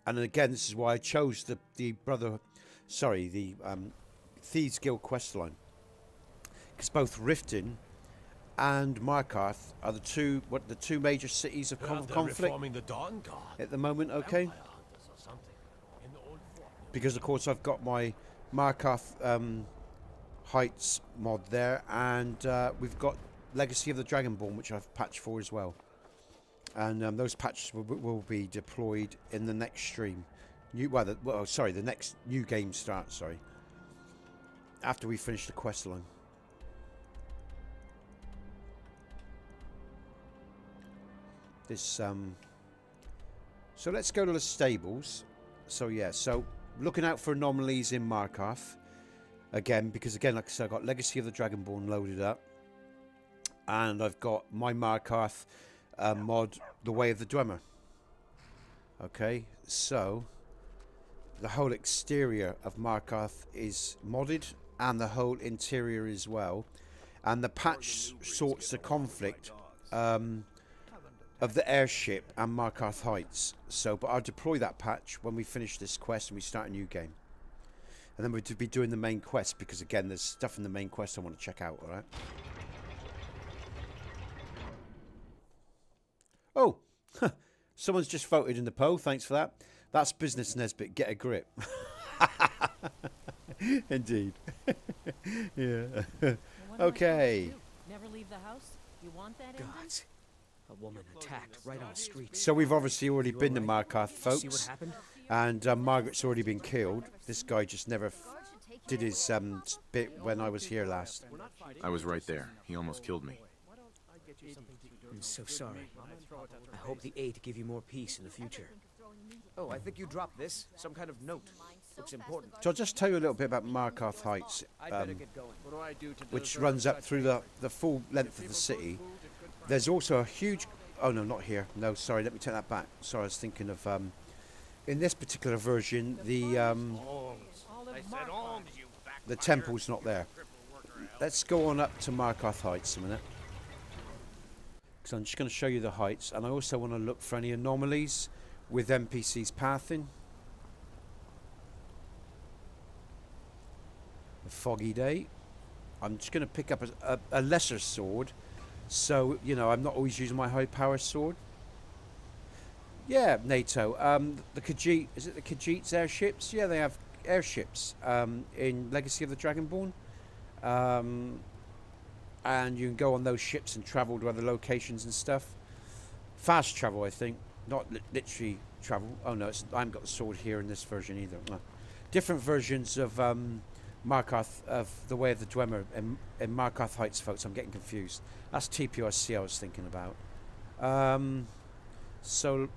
And again, this is why I chose the Thieves Guild questline. Because both Riften and Markarth are the two major cities of conflict at the moment, okay? Because of course I've got my Markarth Heights mod there, and we've got Legacy of the Dragonborn, which I've patched for as well. And those patches will be deployed in the next stream. The next new game starts, sorry. After we finish the quest line. This so let's go to the stables. So yeah, so looking out for anomalies in Markarth. Again, because again, like I said, I've got Legacy of the Dragonborn loaded up. And I've got my Markarth mod, The Way of the Dwemer. Okay, so the whole exterior of Markarth is modded, and the whole interior as well. And the patch sorts the conflict of the airship and Markarth Heights. So, but I'll deploy that patch when we finish this quest and we start a new game. And then we'll be doing the main quest, because again, there's stuff in the main quest I want to check out, alright? Oh, someone's just voted in the poll. Thanks for that. That's business, Nesbit. Get a grip. Indeed. Yeah. Okay. Never leave the house. You want that? Gods. A woman attacked right on the street. So we've obviously already been to Markarth, folks. See what happened? And Margaret's already been killed. This guy just never did his bit when I was here last. I was right there. He almost killed me. I'm so sorry. I hope the 8 give you more peace in the future. Oh, I think you dropped this. Some kind of note. Looks important. So I'll just tell you a little bit about Markarth Heights, which runs up through the full length of the city. There's also a huge... Oh, no, not here. No, sorry, let me take that back. Sorry, I was thinking of... in this particular version, the temple's not there. Let's go on up to Markarth Heights a minute. Because I'm just going to show you the heights. And I also want to look for any anomalies with NPCs pathing. A foggy day. I'm just going to pick up a lesser sword. So, you know, I'm not always using my high power sword. Yeah, NATO. The Khajiit, is it the Khajiit's airships? Yeah, they have airships in Legacy of the Dragonborn. And you can go on those ships and travel to other locations and stuff. Fast travel, I think. Not literally travel. Oh no, I haven't got the sword here in this version either. No. Different versions of Markarth, of The Way of the Dwemer in Markarth Heights, folks. I'm getting confused. That's TPOS I was thinking about. So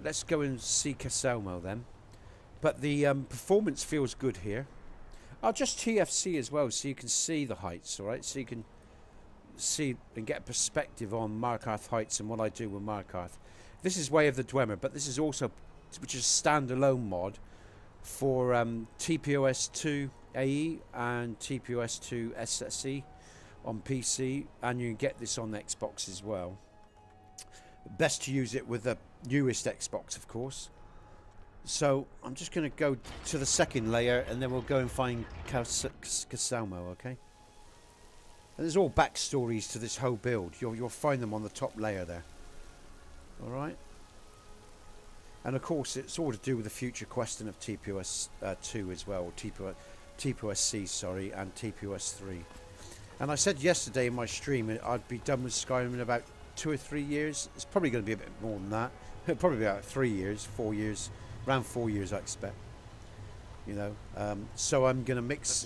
let's go and see Caselmo then. But the performance feels good here. I'll just TFC as well, so you can see the heights, alright? So you can see and get a perspective on Markarth Heights and what I do with Markarth. This is Way of the Dwemer, but this is also, which is a standalone mod for TPOS 2 AE and TPOS 2 SSE on PC, and you can get this on Xbox as well. Best to use it with the newest Xbox, of course. So I'm just going to go to the second layer, and then we'll go and find Caselmo, okay? And there's all backstories to this whole build. You'll find them on the top layer there. All right. And of course, it's all to do with the future questing of TPOS 2 as well, or TPOS C, sorry, and TPOS 3. And I said yesterday in my stream I'd be done with Skyrim in about 2 or 3 years. It's probably going to be a bit more than that. Probably about 3 years, 4 years. Around 4 years, I expect. You know, so I'm going to mix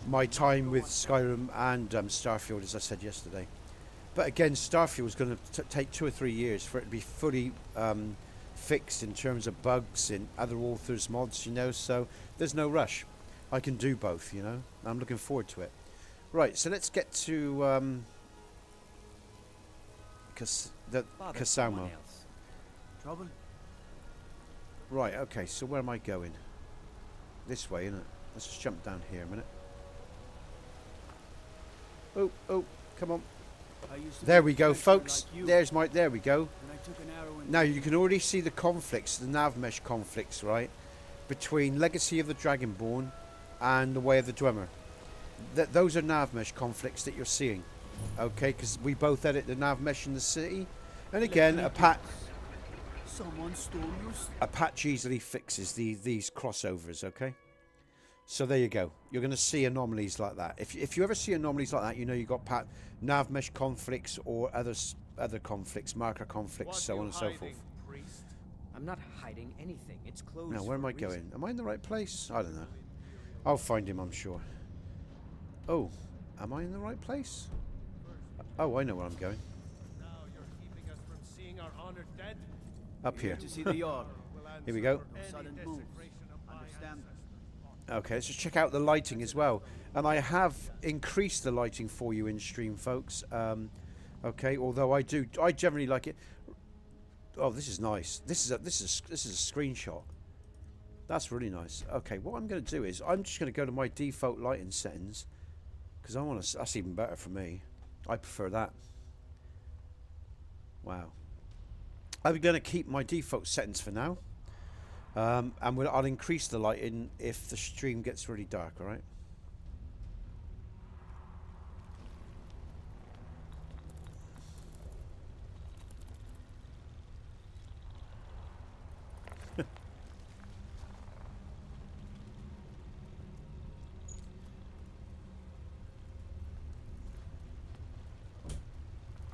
my time with Skyrim and Starfield, as I said yesterday. But again, Starfield's going to take 2 or 3 years for it to be fully fixed in terms of bugs and other authors' mods, you know, so there's no rush. I can do both, you know. I'm looking forward to it. Right, so let's get to Kasamo. Trouble? Right, okay, so where am I going? This way, innit? Let's just jump down here a minute. Oh, come on. There we go, folks. There we go. Now you can already see the conflicts, the nav mesh conflicts, right? Between Legacy of the Dragonborn and the Way of the Dwemer. Those are nav mesh conflicts that you're seeing. Okay, because we both edit the nav mesh in the city. And again, a patch easily fixes these crossovers, okay? So there you go. You're going to see anomalies like that. If you ever see anomalies like that, you know you've got nav mesh conflicts or other conflicts, marker conflicts, so on and so forth. Priest? I'm not hiding anything. It's closed. Now, where am I going? Am I in the right place? I don't know. I'll find him, I'm sure. Oh, am I in the right place? Oh, I know where I'm going. Now you're keeping us from seeing our honored dead. Up here. To see the yard. Here we go. Sudden moves. Understand that. Okay, let's just check out the lighting as well. And I have increased the lighting for you in stream, folks. Okay, although I generally like it. Oh, this is nice. This is a screenshot. That's really nice. Okay, what I'm going to do is I'm just going to go to my default lighting settings because I want to. That's even better for me. I prefer that. Wow. I'm going to keep my default settings for now. And I'll increase the lighting if the stream gets really dark, alright?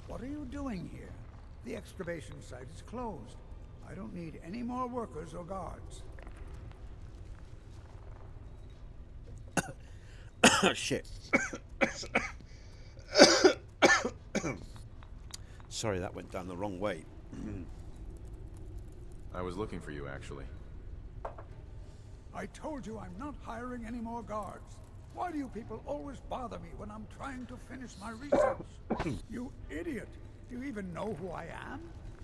What are you doing here? The excavation site is closed. I don't need any more workers or guards. Shit. Sorry, that went down the wrong way. I was looking for you, actually. I told you I'm not hiring any more guards. Why do you people always bother me when I'm trying to finish my research? You idiot! Do you even know who I am?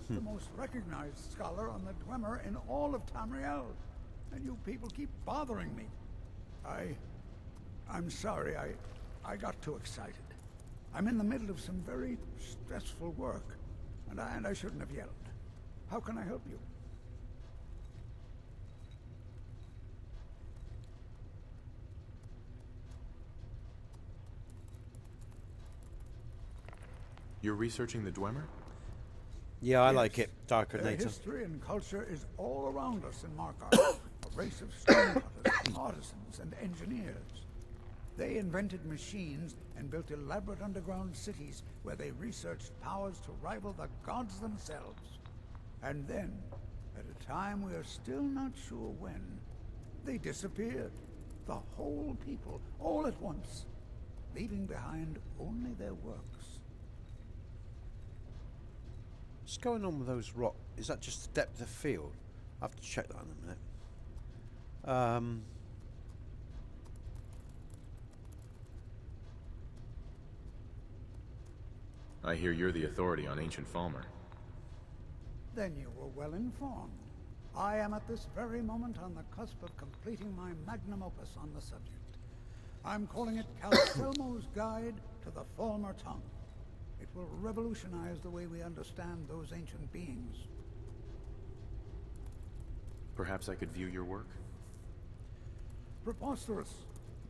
The most recognized scholar on the Dwemer in all of Tamriel. And you people keep bothering me. I'm sorry, I got too excited. I'm in the middle of some very stressful work, and I shouldn't have yelled. How can I help you? You're researching the Dwemer? Yeah, I like it. Darker Their later. history and culture is all around us in Markarth. A race of stonecutters, artisans, and engineers. They invented machines and built elaborate underground cities where they researched powers to rival the gods themselves. And then, at a time we are still not sure when, they disappeared. The whole people, all at once, leaving behind only their works. What's going on with those rocks? Is that just the depth of field? I'll have to check that in a minute. I hear you're the authority on ancient Falmer. Then you were well informed. I am at this very moment on the cusp of completing my magnum opus on the subject. I'm calling it Calcelmo's Guide to the Falmer Tongue. It will revolutionize the way we understand those ancient beings. Perhaps I could view your work? Preposterous.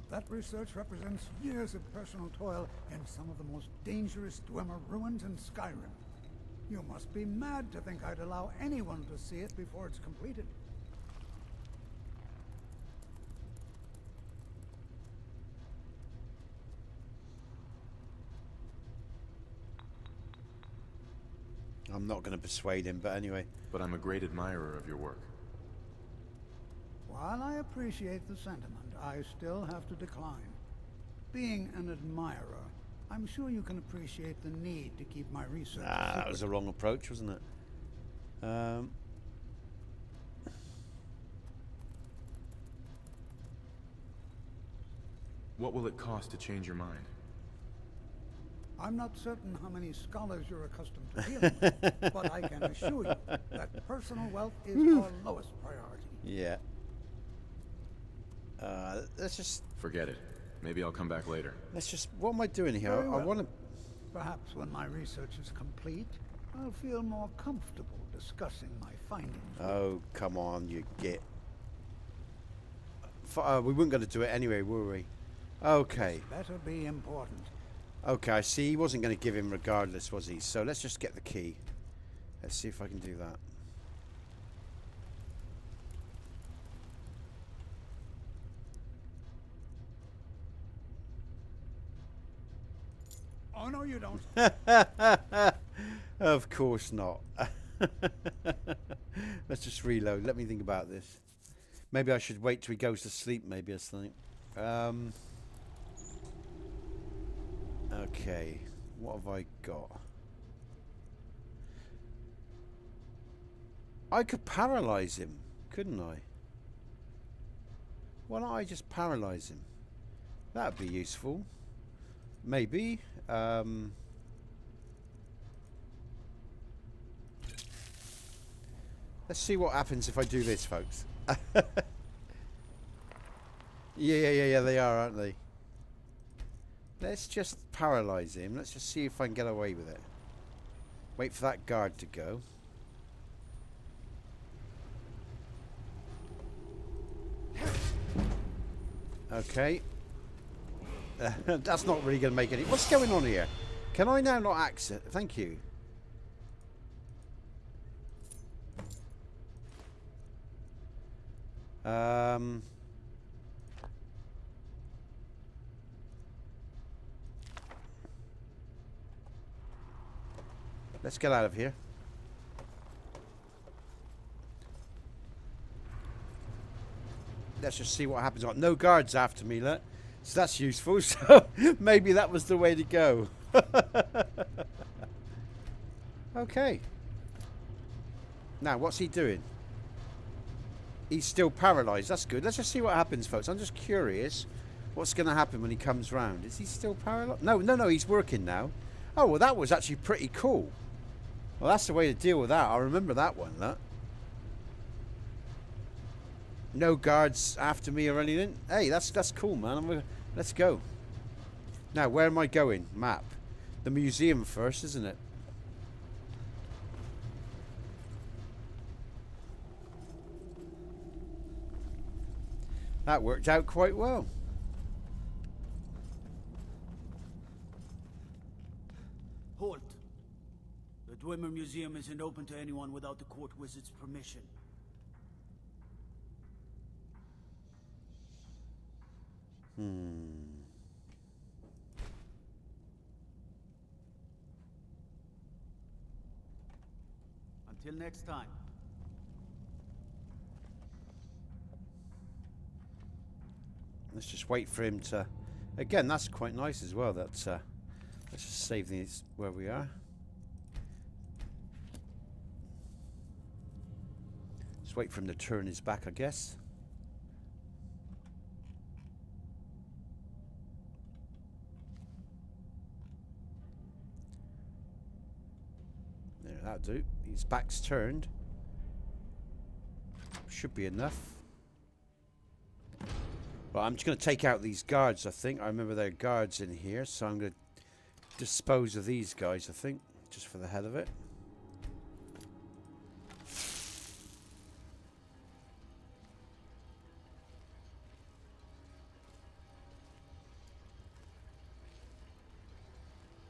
That research represents years of personal toil in some of the most dangerous Dwemer ruins in Skyrim. You must be mad to think I'd allow anyone to see it before it's completed. I'm not going to persuade him, but anyway. But I'm a great admirer of your work. While I appreciate the sentiment, I still have to decline. Being an admirer I'm sure you can appreciate the need to keep my research that was the wrong approach, wasn't it? What will it cost to change your mind? I'm not certain how many scholars you're accustomed to dealing with, but I can assure you that personal wealth is our lowest priority. Yeah. Let's just... Forget it. Maybe I'll come back later. Let's just... What am I doing here? Very well. I want to... Perhaps when my research is complete, I'll feel more comfortable discussing my findings. Oh, come on, you git. We weren't going to do it anyway, were we? Okay. This better be important. Okay, I see. He wasn't going to give him regardless, was he? So let's just get the key. Let's see if I can do that. Oh, no, you don't. Of course not. Let's just reload. Let me think about this. Maybe I should wait till he goes to sleep, maybe or something. Okay. What have I got? I could paralyze him, couldn't I? Why don't I just paralyze him? That'd be useful. Maybe. Let's see what happens if I do this, folks. Yeah, they are, aren't they? Let's just paralyze him. Let's just see if I can get away with it. Wait for that guard to go. Okay. That's not really going to make any... What's going on here? Can I now not access... Thank you. Let's get out of here. Let's just see what happens. I've got no guards after me, look. So that's useful. So maybe that was the way to go. Okay. Now, what's he doing? He's still paralyzed. That's good. Let's just see what happens, folks. I'm just curious what's going to happen when he comes round. Is he still paralyzed? No, he's working now. Oh, well, that was actually pretty cool. Well, that's the way to deal with that. I remember that one, look. No guards after me or anything. Hey, that's cool, man. Let's go. Now, where am I going? Map. The museum first, isn't it? That worked out quite well. Halt. The Dwemer Museum isn't open to anyone without the court wizard's permission. Until next time. Let's just wait for him to... Again, that's quite nice as well. Let's just save these where we are. Just wait for him to turn his back, I guess. There, that'll do. His back's turned. Should be enough. Well, I'm just going to take out these guards, I think. I remember there are guards in here, so I'm going to dispose of these guys, I think, just for the hell of it.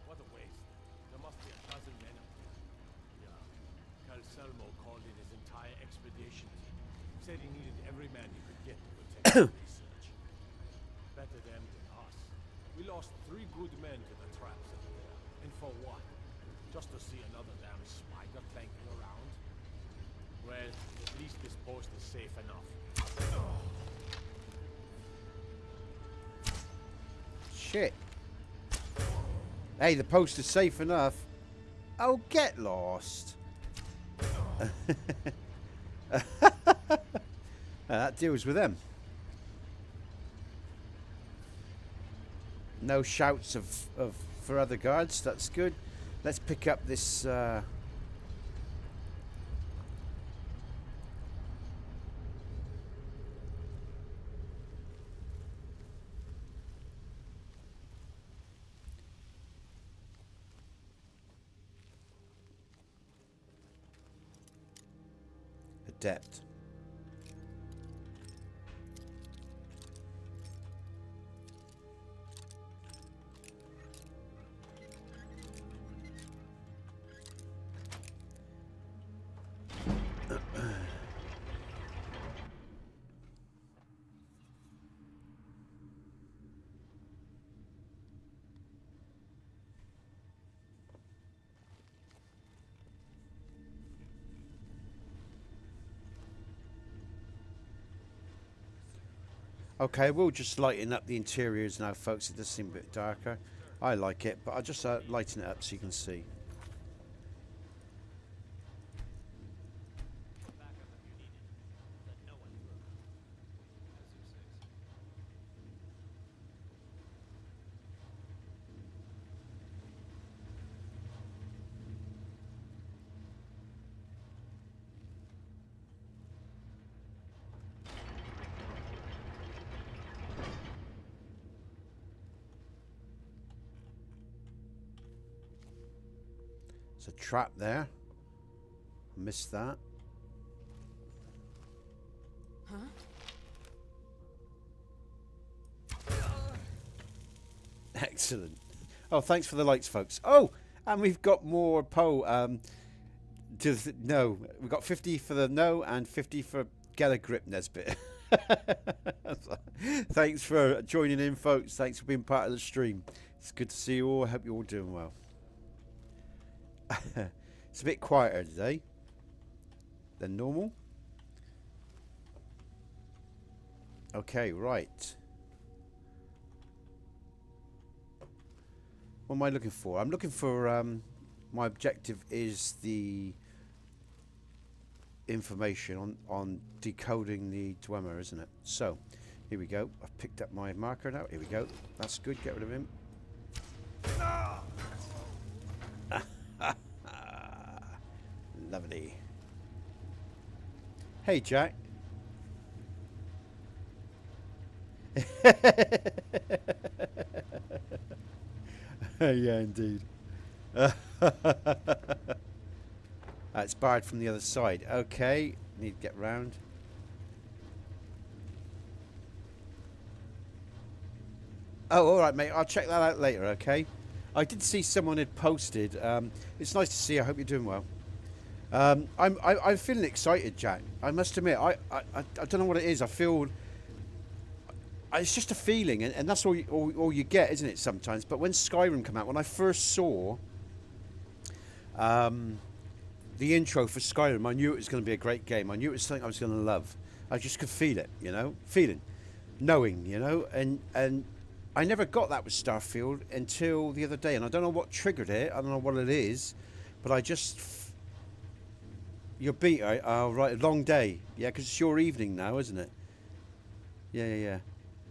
What a waste. There must be a dozen men up there. Yeah. Calselmo called in his entire expedition team. Said he needed every man he could get to protect research. Better them than us. We lost 3 good men to the traps up there. And for what? Just to see another damn spider clanking around? Well, at least this post is safe enough. Shit. Hey, the post is safe enough. Oh, get lost. That deals with them. No shouts of for other guards. That's good. Let's pick up this. Adept. Okay, we'll just lighten up the interiors now, folks. It does seem a bit darker. I like it, but I'll just lighten it up so you can see. A trap there. Missed that. Huh? Excellent. Oh, thanks for the lights, folks. Oh, and we've got more no. We've got 50 for the no and 50 for get a grip, Nesbit. Thanks for joining in, folks. Thanks for being part of the stream. It's good to see you all. I hope you're all doing well. It's a bit quieter today than normal. Okay, right. What am I looking for? I'm looking for my objective is the information on decoding the Dwemer, isn't it? So here we go. I've picked up my marker now. Here we go. That's good. Get rid of him. Lovely. Hey, Jack. Yeah, indeed. It's barred from the other side. Okay, need to get round. Oh, all right, mate. I'll check that out later. Okay. I did see someone had posted. It's nice to see you. I hope you're doing well. I'm feeling excited, Jack. I must admit, I don't know what it is. I feel it's just a feeling, and that's all you get, isn't it? Sometimes. But when Skyrim came out, when I first saw the intro for Skyrim, I knew it was going to be a great game. I knew it was something I was going to love. I just could feel it, you know, knowing, you know, and I never got that with Starfield until the other day, and I don't know what triggered it. I don't know what it is, but I just. Your beat, oh, right, long day. Yeah, because it's your evening now, isn't it? Yeah.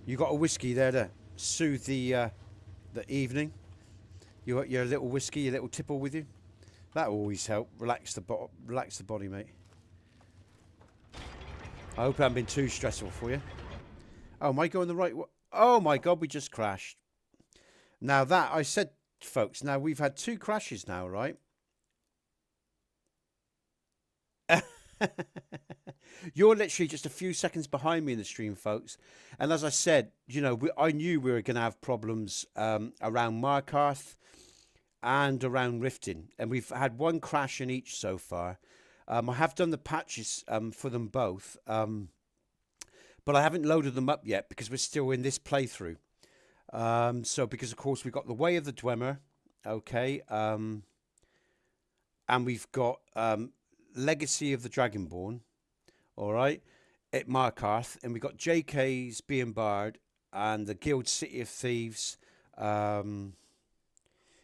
You got a whiskey there to soothe the evening. You got your little whiskey, your little tipple with you. That will always help relax the body, mate. I hope I haven't been too stressful for you. Oh, am I going the right way? Oh my God, we just crashed. Now that I said, folks. Now we've had 2 crashes now, right? You're literally just a few seconds behind me in the stream, folks. And as I said, you know, I knew we were going to have problems around Markarth and around Riften. And we've had 1 crash in each so far. I have done the patches for them both. But I haven't loaded them up yet because we're still in this playthrough. So because, of course, we've got the Way of the Dwemer. Okay. And we've got... Legacy of the Dragonborn, all right, at Markarth, and we got JK's being barred and the Guild City of Thieves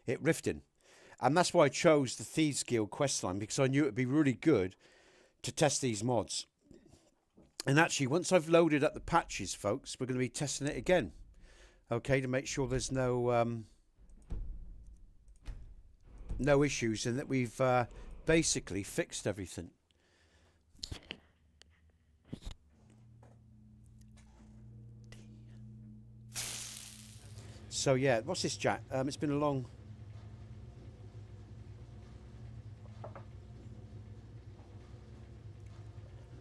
hit Riften. And that's why I chose the Thieves Guild questline, because I knew it would be really good to test these mods. And actually, once I've loaded up the patches, folks, we're going to be testing it again. Okay, to make sure there's no no issues and that we've basically fixed everything. So yeah, what's this, Jack? It's been a long...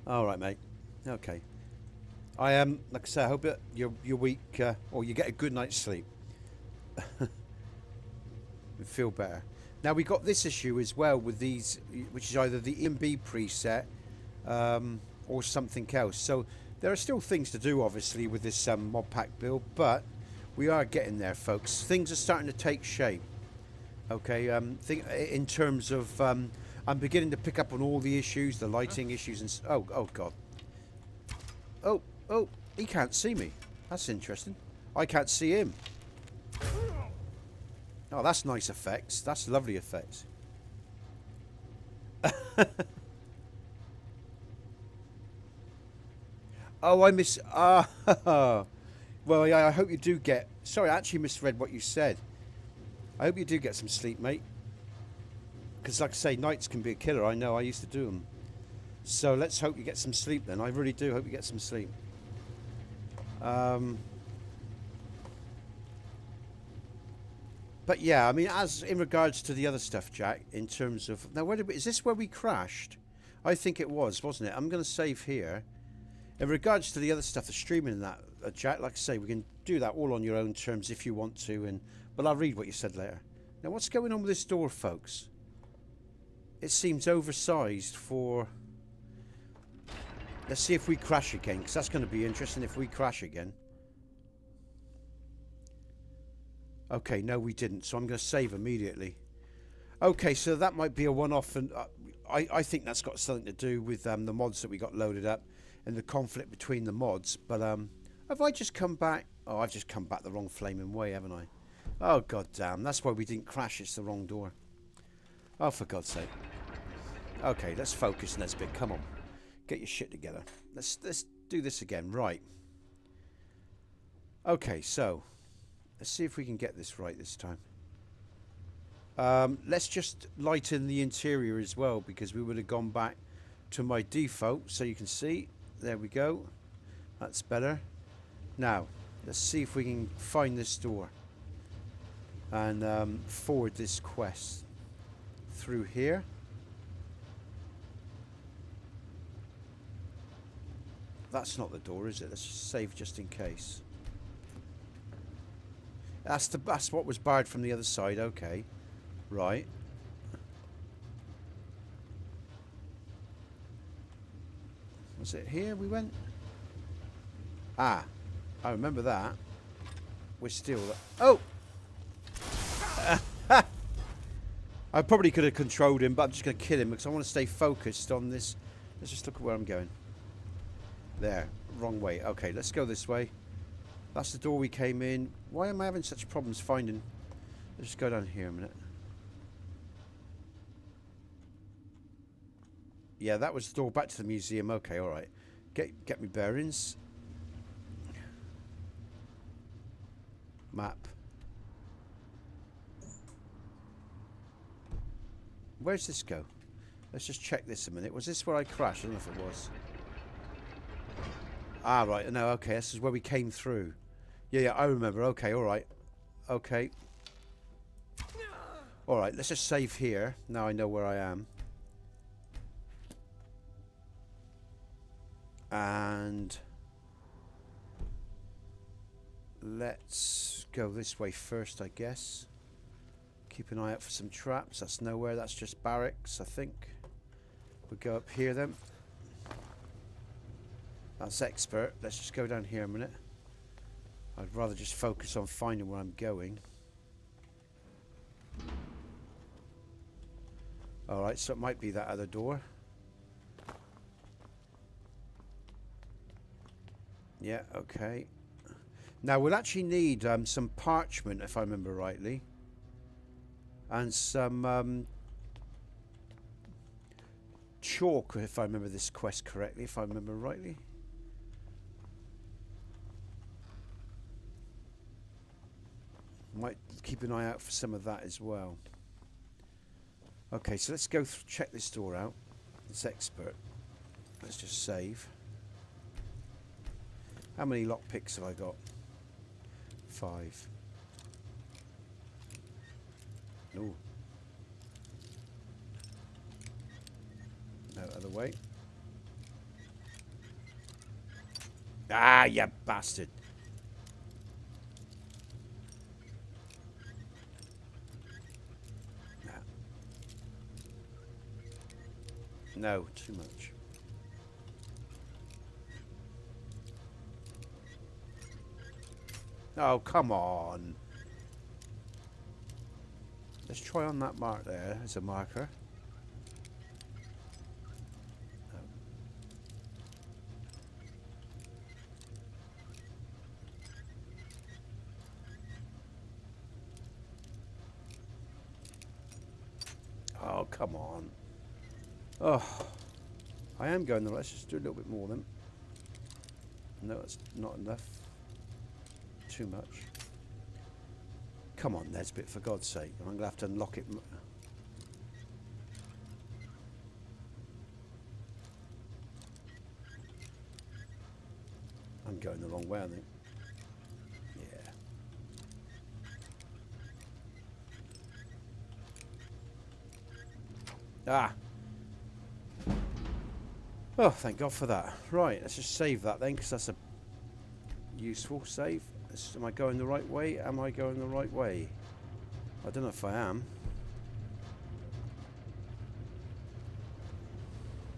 All right, mate. Okay. I am, like I say, I hope that your week, or you get a good night's sleep. Feel better. Now we got this issue as well with these, which is either the EMB preset or something else. So there are still things to do, obviously, with this mod pack build, but we are getting there, folks. Things are starting to take shape. Okay, in terms of, I'm beginning to pick up on all the issues, the lighting issues, and oh god. Oh, he can't see me. That's interesting. I can't see him. Oh, that's nice effects. That's lovely effects. Oh, I miss... well, yeah, I hope you do get... Sorry, I actually misread what you said. I hope you do get some sleep, mate. Because, like I say, nights can be a killer. I know, I used to do them. So let's hope you get some sleep then. I really do hope you get some sleep. But yeah, I mean, as in regards to the other stuff, Jack, in terms of... Now, where did we, is this where we crashed? I think it was, wasn't it? I'm going to save here. In regards to the other stuff, the streaming and that, Jack, like I say, we can do that all on your own terms if you want to. But I'll read what you said later. Now, what's going on with this door, folks? It seems oversized for... Let's see if we crash again, because that's going to be interesting if we crash again. Okay, no, we didn't, so I'm going to save immediately. Okay, so that might be a one-off, and I think that's got something to do with the mods that we got loaded up and the conflict between the mods. But have I just come back? Oh, I've just come back the wrong flaming way, haven't I? Oh, god damn, that's why we didn't crash. It's the wrong door. Oh, for God's sake. Okay, let's focus, Nesbit. Come on. Get your shit together. Let's do this again. Right. Okay, so let's see if we can get this right this time. Let's just lighten the interior as well, because we would have gone back to my default, so you can see. There we go. That's better. Now, let's see if we can find this door and forward this quest through here. That's not the door, is it? Let's just save just in case. That's what was barred from the other side. Okay, right. Was it here we went? Ah, I remember that. We're still... Oh! I probably could have controlled him, but I'm just going to kill him because I want to stay focused on this. Let's just look at where I'm going. There. Wrong way. Okay, let's go this way. That's the door we came in. Why am I having such problems finding... Let's just go down here a minute. Yeah, that was the door back to the museum. Okay, alright. Get me bearings. Map. Where's this go? Let's just check this a minute. Was this where I crashed? I don't know if it was. Ah, right. No, okay. This is where we came through. Yeah, I remember. Okay, alright. Okay. Alright, let's just save here. Now I know where I am. And let's go this way first, I guess. Keep an eye out for some traps. That's nowhere. That's just barracks, I think. We'll go up here then. That's expert. Let's just go down here a minute. I'd rather just focus on finding where I'm going. Alright, so it might be that other door. Yeah, okay. Now we'll actually need some parchment, if I remember rightly. and some chalk, if I remember this quest correctly, if I remember rightly. Might keep an eye out for some of that as well. Okay, so let's go check this door out. It's expert. Let's just save. How many lockpicks have I got? 5. No. No, other way. Ah, you bastard. No, too much. Oh, come on. Let's try on that mark there as a marker. No. Oh, come on. Oh, I am going there. Let's just do a little bit more then. No, it's not enough. Too much. Come on, Nesbit, for God's sake. I'm going to have to unlock it. I'm going the wrong way, I think. Yeah. Ah. Oh, thank God for that. Right, let's just save that then, because that's a useful save. Am I going the right way? Am I going the right way? I don't know if I am.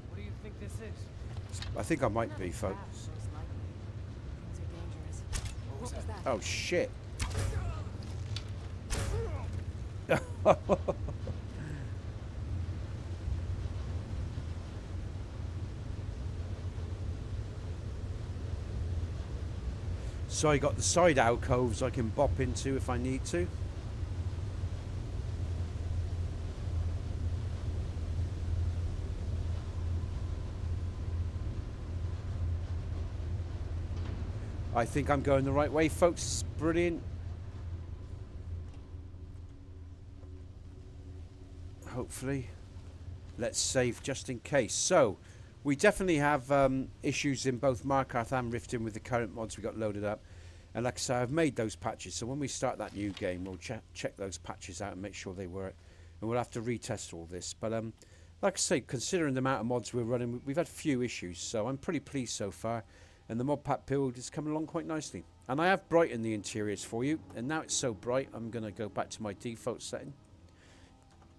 What do you think this is? I think I might be, folks. Oh, shit. So I got the side alcoves I can bop into if I need to. I think I'm going the right way, folks. Brilliant. Hopefully. Let's save just in case. So, we definitely have issues in both Markarth and Riften with the current mods we got loaded up. And like I say, I've made those patches. So when we start that new game, we'll check those patches out and make sure they work. And we'll have to retest all this. But like I say, considering the amount of mods we're running, we've had few issues. So I'm pretty pleased so far. And the mod pack build is coming along quite nicely. And I have brightened the interiors for you. And now it's so bright, I'm going to go back to my default setting.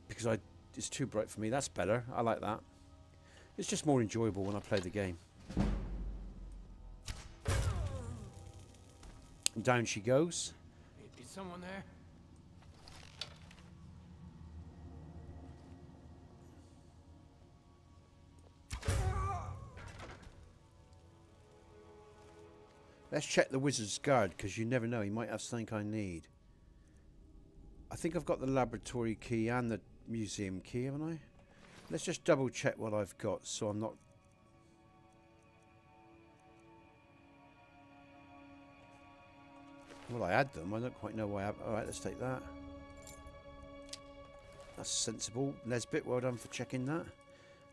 Because it's too bright for me. That's better. I like that. It's just more enjoyable when I play the game. And down she goes. Is someone there? Let's check the wizard's guard, because you never know. He might have something I need. I think I've got the laboratory key and the museum key, haven't I? Let's just double check what I've got so I'm not... Well, I had them. I don't quite know why I have... Alright, let's take that. That's sensible. Nesbit, well done for checking that.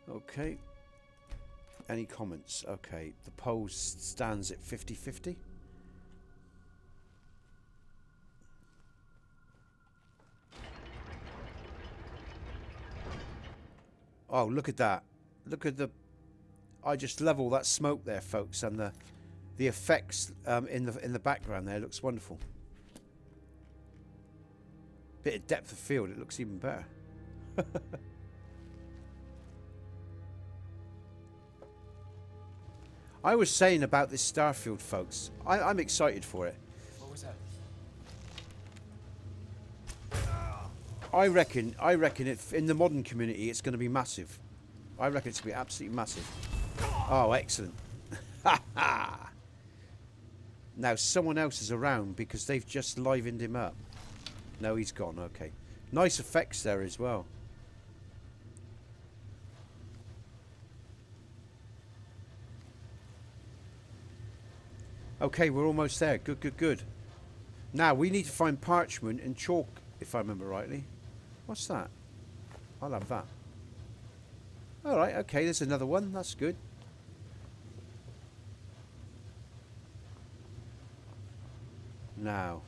Okay. Any comments? Okay. The poll stands at 50-50. Oh, look at that. Look at the... I just love all that smoke there, folks, and the effects in the background there. It looks wonderful. Bit of depth of field. It looks even better. I was saying about this Starfield, folks. I'm excited for it. What was that? I reckon it, in the modern community it's going to be massive. I reckon it's going to be absolutely massive. Oh, excellent. Now someone else is around because they've just livened him up. No, he's gone. Okay. Nice effects there as well. Okay, we're almost there. Good, good, good. Now, we need to find parchment and chalk, if I remember rightly. What's that? I'll have that. Alright, okay, there's another one. That's good. Now,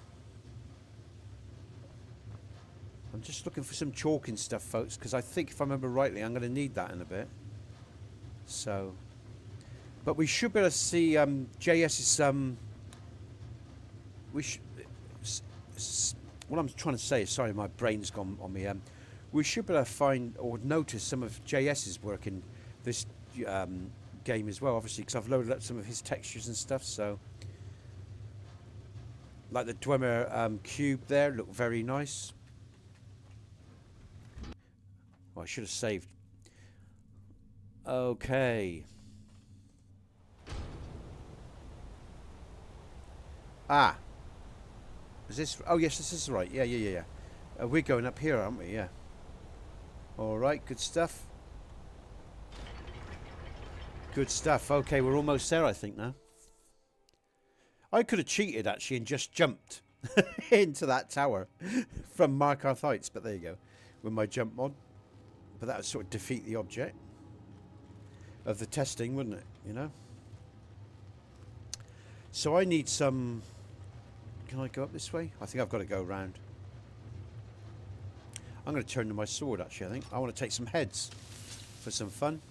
I'm just looking for some chalk and stuff, folks, because I think, if I remember rightly, I'm going to need that in a bit. So, but we should be able to see JS's what I'm trying to say is, sorry, my brain's gone on me. We should be able to find or notice some of JS's work in this game as well, obviously, because I've loaded up some of his textures and stuff. So, like the Dwemer cube there, looked very nice. Oh, I should have saved. Okay. Ah. Is this... Oh, yes, this is right. Yeah. We're going up here, aren't we? Yeah. Alright, good stuff. Good stuff. Okay, we're almost there, I think, now. I could have cheated, actually, and just jumped into that tower from Markarth Heights, but there you go. With my jump mod. But that would sort of defeat the object of the testing, wouldn't it? You know? So I need some... Can I go up this way? I think I've got to go around. I'm going to turn to my sword, actually, I think. I want to take some heads for some fun.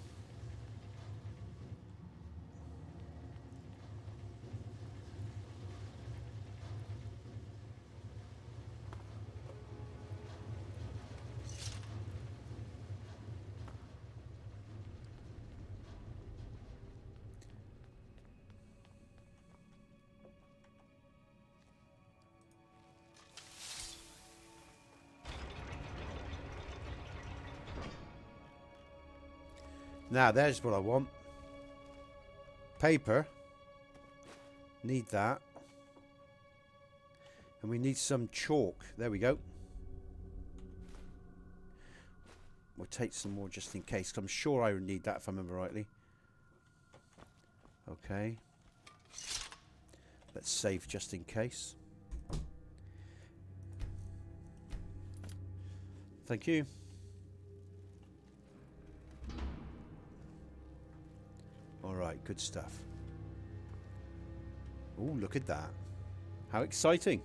Now, there's what I want. Paper. Need that. And we need some chalk. There we go. We'll take some more just in case. 'Cause I'm sure I need that if I remember rightly. Okay. Let's save just in case. Thank you. Alright, good stuff. Oh, look at that. How exciting.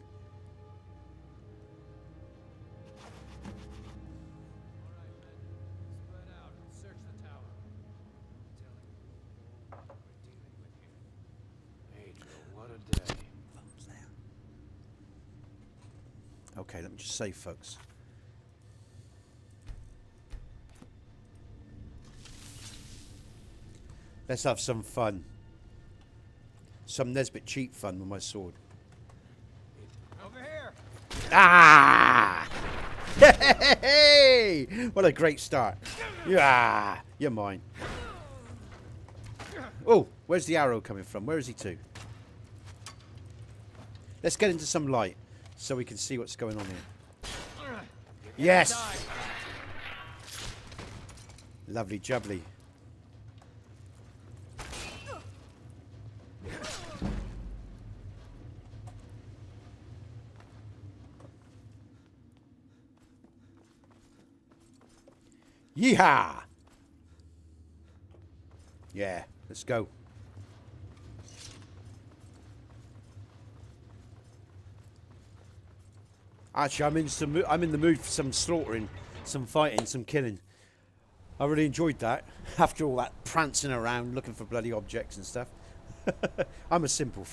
Okay, let me just save, folks. Let's have some fun. Some Nesbit cheat fun with my sword. Over here. Ah! Hey! What a great start. Yeah, you're mine. Oh, where's the arrow coming from? Where is he to? Let's get into some light so we can see what's going on here. Yes! Lovely jubbly. Yeehaw! Yeah, let's go. Actually, I'm in the mood for some slaughtering, some fighting, some killing. I really enjoyed that. After all that prancing around, looking for bloody objects and stuff. I'm a simple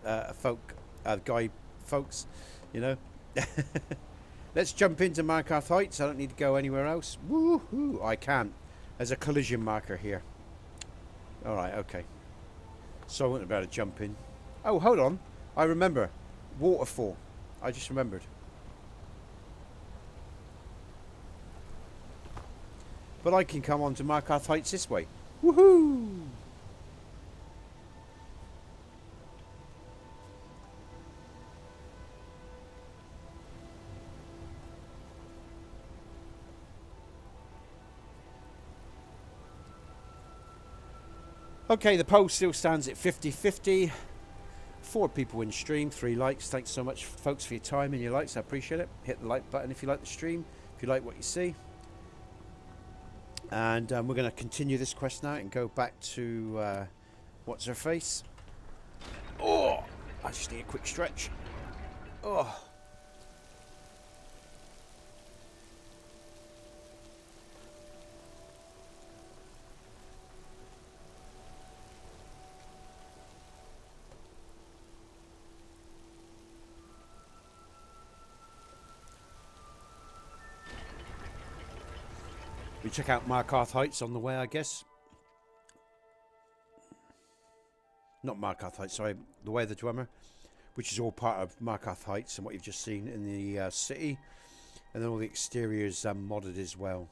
guy, folks. You know. Let's jump into Markarth Heights. I don't need to go anywhere else. Woohoo! I can't. There's a collision marker here. Alright, okay. So I wouldn't be able to jump in. Oh, hold on. I remember. Waterfall. I just remembered. But I can come on to Markarth Heights this way. Woohoo! Okay, the poll still stands at 50-50. 4 people in stream, 3 likes. Thanks so much, folks, for your time and your likes. I appreciate it. Hit the like button if you like the stream, if you like what you see. And we're going to continue this quest now and go back to what's her face. Oh, I just need a quick stretch. Oh. We check out Markarth Heights on the way, I guess. Not Markarth Heights, sorry. The Way of the Dwemer, which is all part of Markarth Heights and what you've just seen in the city. And then all the exteriors modded as well.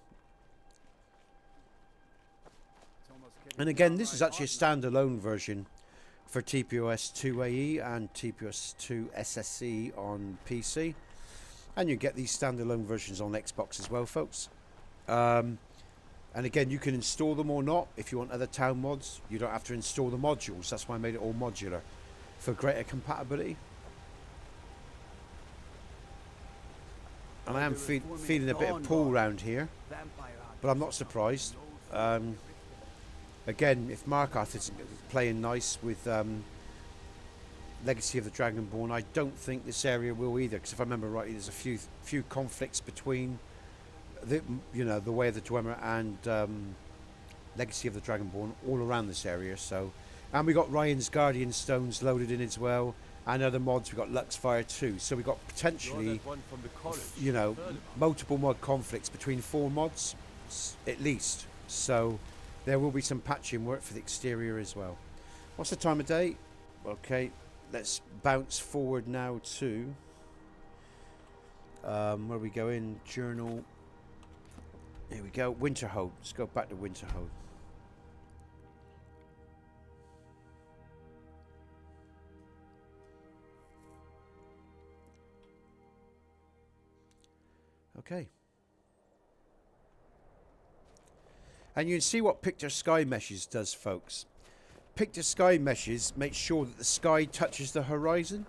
And again, this is actually a standalone version for TPOS 2AE and TPOS 2 SSE on PC. And you get these standalone versions on Xbox as well, folks. And again, you can install them or not if you want other town mods. You don't have to install the modules. That's why I made it all modular for greater compatibility. And I am feeling a bit of pull around here, but I'm not surprised. Again, if Markarth is playing nice with Legacy of the Dragonborn, I don't think this area will either. Because if I remember rightly, there's a few conflicts between the Way of the Dwemer and Legacy of the Dragonborn all around this area. So, and we got Ryan's Guardian Stones loaded in as well, and other mods. We got Luxfire too. So we got potentially, multiple mod conflicts between 4 mods at least. So there will be some patching work for the exterior as well. What's the time of day? Okay, let's bounce forward now to where we go in journal. Here we go, Winterhold. Let's go back to Winterhold. Okay. And you can see what Picture Sky Meshes does, folks. Picture Sky Meshes makes sure that the sky touches the horizon.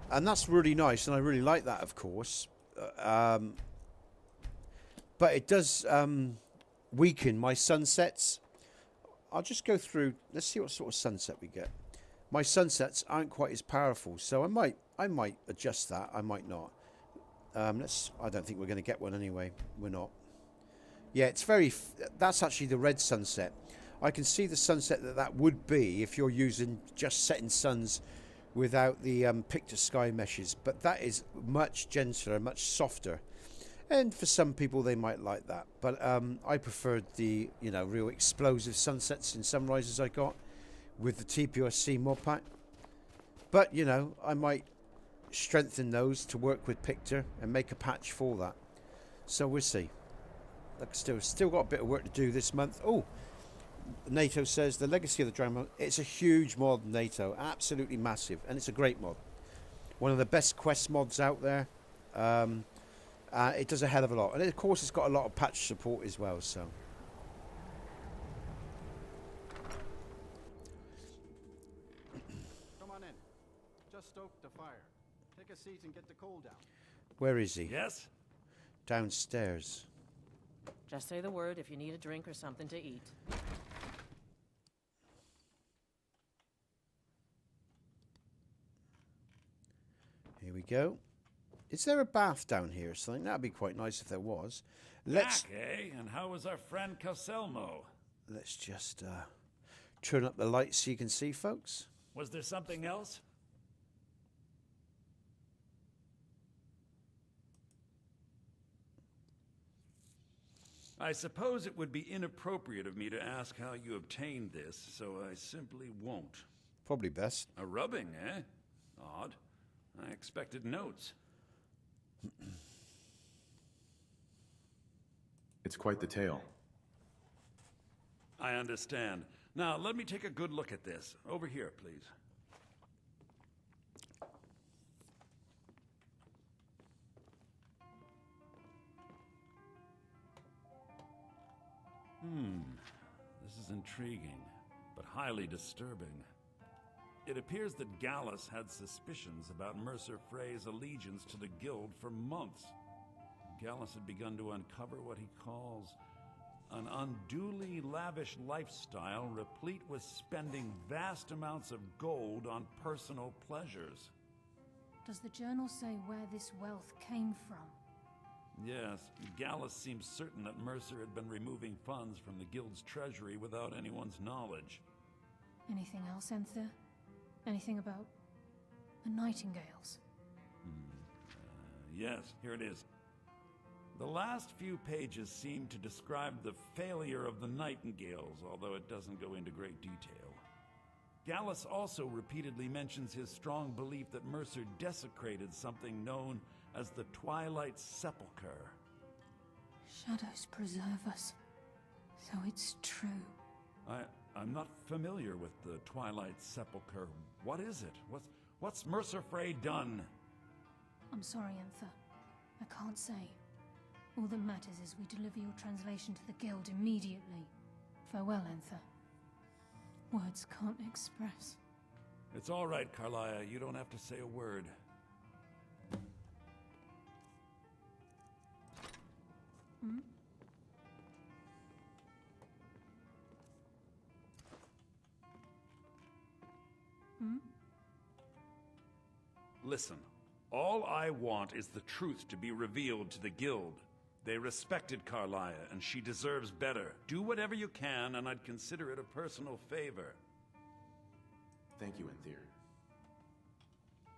And that's really nice, and I really like that, of course. But it does weaken my sunsets. I'll just go through. Let's see what sort of sunset we get. My sunsets aren't quite as powerful, so I might adjust that. I might not. I don't think we're going to get one anyway. We're not. Yeah, it's very. That's actually the red sunset. I can see the sunset that would be if you're using just setting suns without the Picture Sky Meshes. But that is much gentler, much softer. And for some people, they might like that. But I preferred the, real explosive sunsets and sunrises I got with the TPOS mod pack. But, I might strengthen those to work with Picture and make a patch for that. So we'll see. Look, still got a bit of work to do this month. Oh, NATO says the Legacy of the Dragon. It's a huge mod, NATO. Absolutely massive. And it's a great mod. One of the best quest mods out there. It does a hell of a lot, and of course it's got a lot of patch support as well. So come on in. Just stoked the fire. Take a seat and get the coal down. Where is he? Yes? Downstairs. Just say the word if you need a drink or something to eat. Here we go. Is there a bath down here or something? That'd be quite nice if there was. Let's. Back, eh? And how was our friend Coselmo? Let's just turn up the lights so you can see, folks. Was there something else? I suppose it would be inappropriate of me to ask how you obtained this, so I simply won't. Probably best. A rubbing, eh? Odd. I expected notes. It's quite the tale. I understand. Now, let me take a good look at this. Over here, please. This is intriguing. but highly disturbing. It appears that Gallus had suspicions about Mercer Frey's allegiance to the Guild for months. Gallus had begun to uncover what he calls an unduly lavish lifestyle replete with spending vast amounts of gold on personal pleasures. Does the journal say where this wealth came from? Yes, Gallus seems certain that Mercer had been removing funds from the Guild's treasury without anyone's knowledge. Anything else, Enther? Anything about the Nightingales? Yes, here it is. The last few pages seem to describe the failure of the Nightingales, although it doesn't go into great detail. Gallus also repeatedly mentions his strong belief that Mercer desecrated something known as the Twilight Sepulchre. Shadows preserve us. So it's true. I'm not familiar with the Twilight Sepulchre. What is it? What's Mercer Frey done? I'm sorry, Enther. I can't say. All that matters is we deliver your translation to the Guild immediately. Farewell, Enther. Words can't express. It's all right, Carlia. You don't have to say a word. Hmm? Hmm? Listen, all I want is the truth to be revealed to the Guild. They respected Carlia, and she deserves better. Do whatever you can, and I'd consider it a personal favor. Thank you, Enther.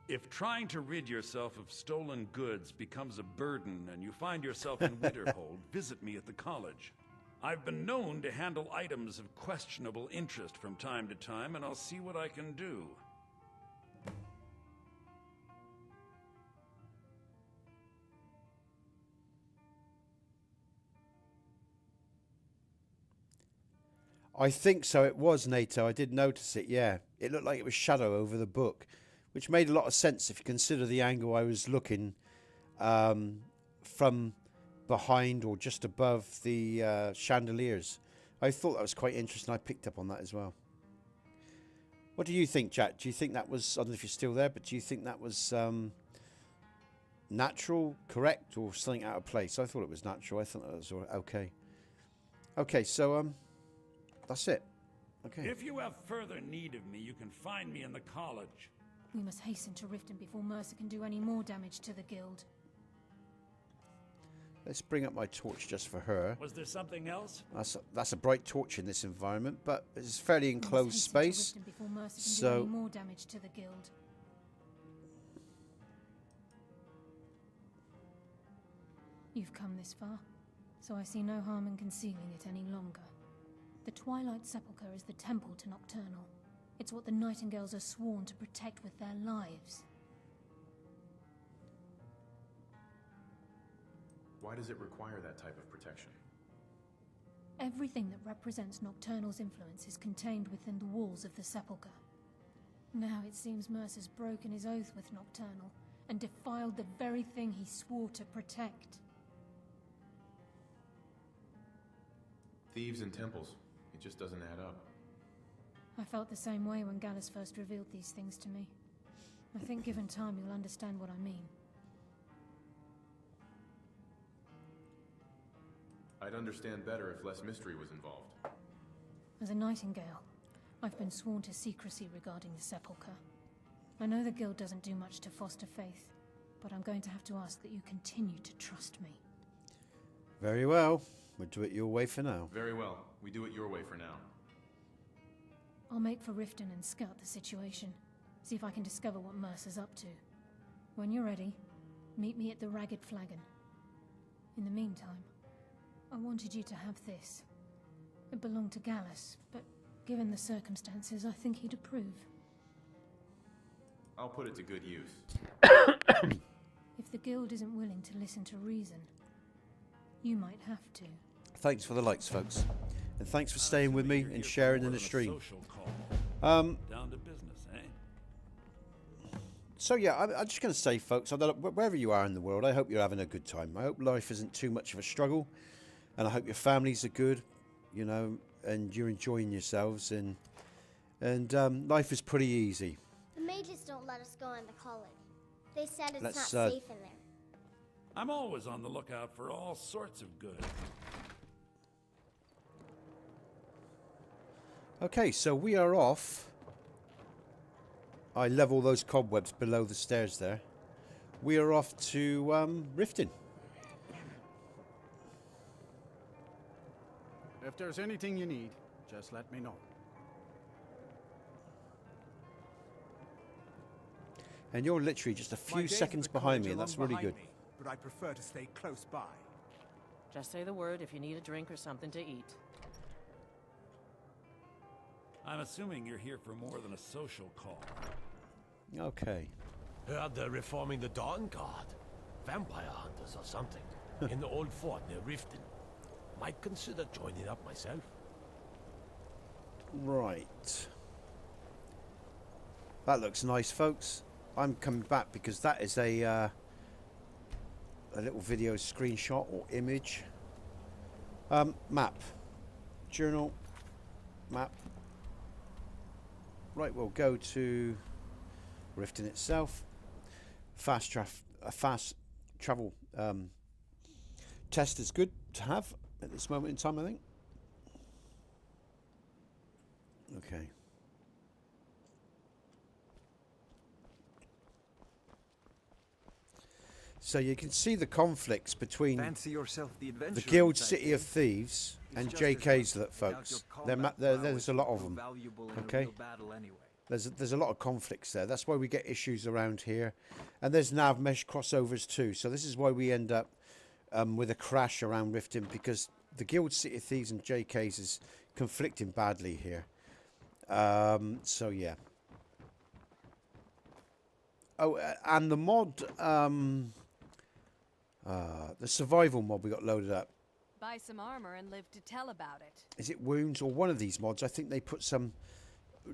If trying to rid yourself of stolen goods becomes a burden and you find yourself in Winterhold, visit me at the college. I've been known to handle items of questionable interest from time to time, and I'll see what I can do. I think so. It was NATO. I did notice it, yeah. It looked like it was shadow over the book, which made a lot of sense if you consider the angle I was looking from behind or just above the chandeliers. I thought that was quite interesting. I picked up on that as well. What do you think, Jack? Do you think that was, I don't know if you're still there, but do you think that was natural, correct, or something out of place? I thought it was natural. I thought that was okay. Okay, so that's it. Okay. If you have further need of me, you can find me in the college. We must hasten to Riften before Mercer can do any more damage to the Guild. Let's bring up my torch just for her. Was there something else? That's a bright torch in this environment, but it's a fairly enclosed space. Before Mercer can So do any more damage to the Guild. You've come this far, so I see no harm in concealing it any longer. The Twilight Sepulchre is the temple to Nocturnal. It's what the Nightingales are sworn to protect with their lives. Why does it require that type of protection? Everything that represents Nocturnal's influence is contained within the walls of the Sepulchre. Now it seems Mercer's broken his oath with Nocturnal and defiled the very thing he swore to protect. Thieves and temples. It just doesn't add up. I felt the same way when Gallus first revealed these things to me. I think given time you'll understand what I mean. I'd understand better if less mystery was involved. As a Nightingale, I've been sworn to secrecy regarding the Sepulchre. I know the Guild doesn't do much to foster faith, but I'm going to have to ask that you continue to trust me. Very well. We'll do it your way for now. Very well. We do it your way for now. I'll make for Riften and scout the situation. See if I can discover what Mercer's up to. When you're ready, meet me at the Ragged Flagon. In the meantime, I wanted you to have this. It belonged to Gallus, but given the circumstances, I think he'd approve. I'll put it to good use. If the Guild isn't willing to listen to reason, you might have to. Thanks for the likes, folks. And thanks for staying with me and sharing in the stream. Down to business, eh? So yeah, I'm just going to say, folks, I don't know, wherever you are in the world, I hope you're having a good time. I hope life isn't too much of a struggle, and I hope your families are good, you know, and you're enjoying yourselves. And And life is pretty easy. The mages don't let us go in the college. They said it's Let's, not safe in there. I'm always on the lookout for all sorts of good. Okay, so we are off. I level those cobwebs below the stairs there. We are off to Riften. If there's anything you need, just let me know. And you're literally just a few seconds behind me, and that's really good. But I prefer to stay close by. Just say the word if you need a drink or something to eat. I'm assuming you're here for more than a social call. Okay. Heard they're reforming the Dawn Guard. Vampire hunters or something. In the old fort near Riften. Might consider joining up myself. Right. That looks nice, folks. I'm coming back because that is a little video screenshot or image. Map. Journal. Map. Right, we'll go to Riften itself. Fast travel test is good to have at this moment in time, I think. Okay. So you can see the conflicts between the Guild City of Thieves and JK's, folks. There's a lot of them. Okay. There's a lot of conflicts there. That's why we get issues around here, and there's nav mesh crossovers too. So this is why we end up with a crash around Riften, because the Guild City of Thieves and JK's is conflicting badly here. So yeah. Oh, and the mod, the survival mod we got loaded up. Buy some armor and live to tell about it. Is it Wounds or one of these mods? I think they put some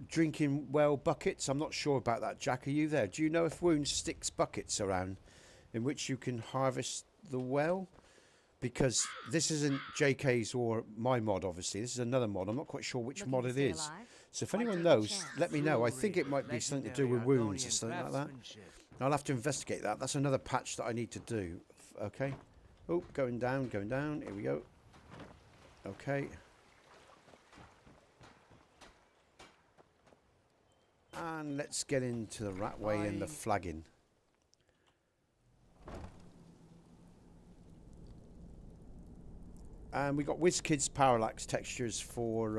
drinking well buckets. I'm not sure about that. Jack, are you there? Do you know if Wounds sticks buckets around in which you can harvest the well? Because this isn't JK's or my mod, obviously. This is another mod. I'm not quite sure which mod it is. So if anyone knows, let me know. I think it might be something to do with Wounds or something like that. I'll have to investigate that. That's another patch that I need to do. Okay. Oh, going down, going down. Here we go. Okay. And let's get into the Ratway and the flagging. And we got WizKid's parallax textures for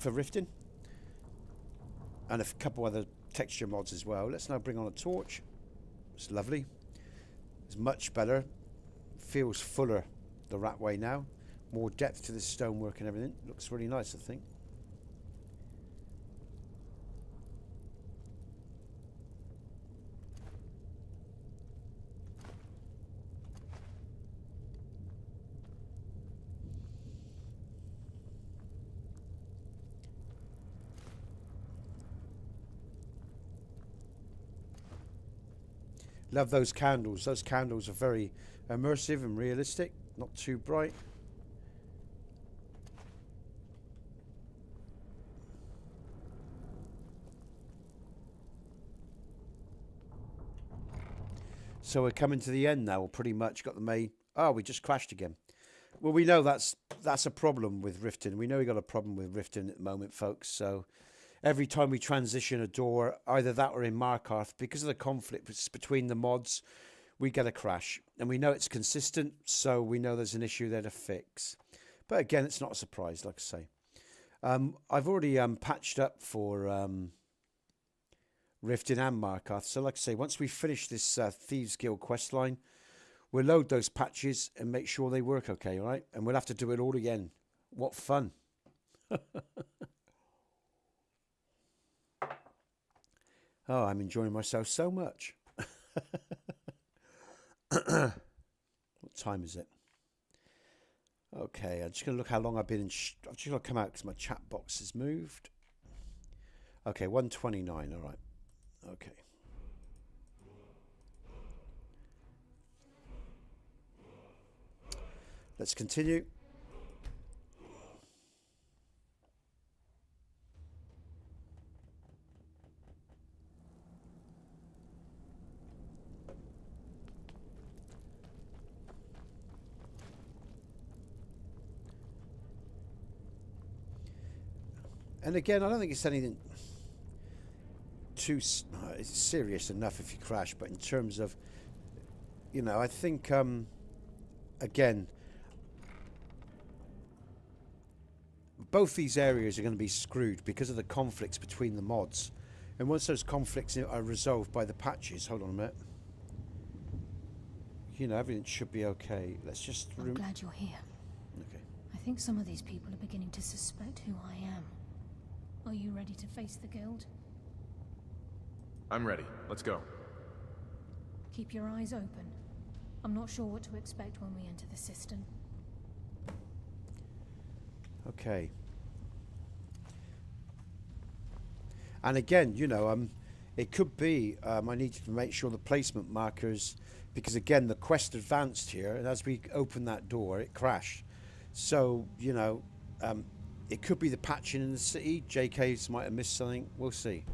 Riften. And a couple other texture mods as well. Let's now bring on a torch. It's lovely. It's much better. Feels fuller, the Ratway now. More depth to the stonework and everything. Looks really nice, I think. Love those candles. Those candles are very immersive and realistic. Not too bright. So we're coming to the end now. We're pretty much got the main. Oh, we just crashed again. Well, we know that's a problem with Riften. We know we got a problem with Riften at the moment, folks. So every time we transition a door, either that or in Markarth, because of the conflict between the mods, we get a crash. And we know it's consistent, so we know there's an issue there to fix. But again, it's not a surprise, like I say. I've already patched up for Riften and Markarth. So like I say, once we finish this Thieves Guild quest line, we'll load those patches and make sure they work okay, all right? And we'll have to do it all again. What fun. Oh, I'm enjoying myself so much. What time is it? Okay, I'm just going to look how long I've been in... I'm just going to come out because my chat box has moved. Okay, 1:29, all right. Okay. Let's continue. And again, I don't think it's anything too it's serious enough if you crash, but in terms of, you know, I think, again, both these areas are going to be screwed because of the conflicts between the mods. And once those conflicts are resolved by the patches, hold on a minute, you know, everything should be okay. Let's just... I'm glad you're here. Okay. I think some of these people are beginning to suspect who I am. Are you ready to face the guild? I'm ready. Let's go. Keep your eyes open. I'm not sure what to expect when we enter the cistern. Okay. And again, you know, it could be I need to make sure the placement markers, because again, the quest advanced here, and as we open that door, it crashed. So, you know, it could be the patching in the city. JK's might have missed something. We'll see.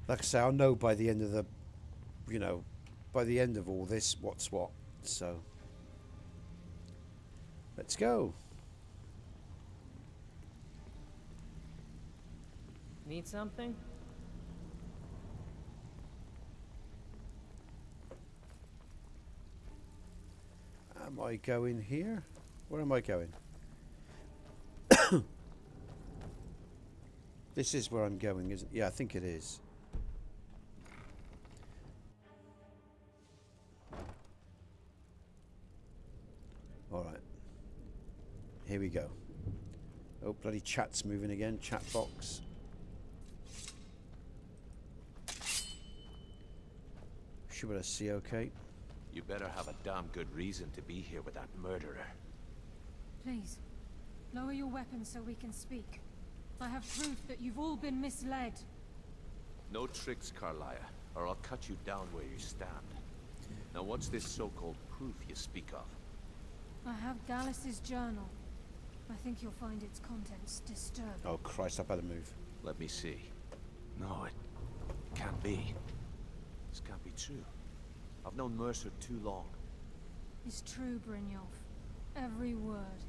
Like I say, I'll know by the end of the, you know, by the end of all this, what's what. So, let's go. Need something? Am I going here? Where am I going? This is where I'm going, isn't it? Yeah, I think it is. Alright. Here we go. Oh, bloody chat's moving again. Chat box. Should be able to see okay. You better have a damn good reason to be here with that murderer. Please, lower your weapons so we can speak. I have proof that you've all been misled. No tricks, Carlia, or I'll cut you down where you stand. Now what's this so-called proof you speak of? I have Gallus's journal. I think you'll find its contents disturbing. Oh Christ, I better move. Let me see. No, it can't be. This can't be true. I've known Mercer too long. It's true, Brynjolf. Every word.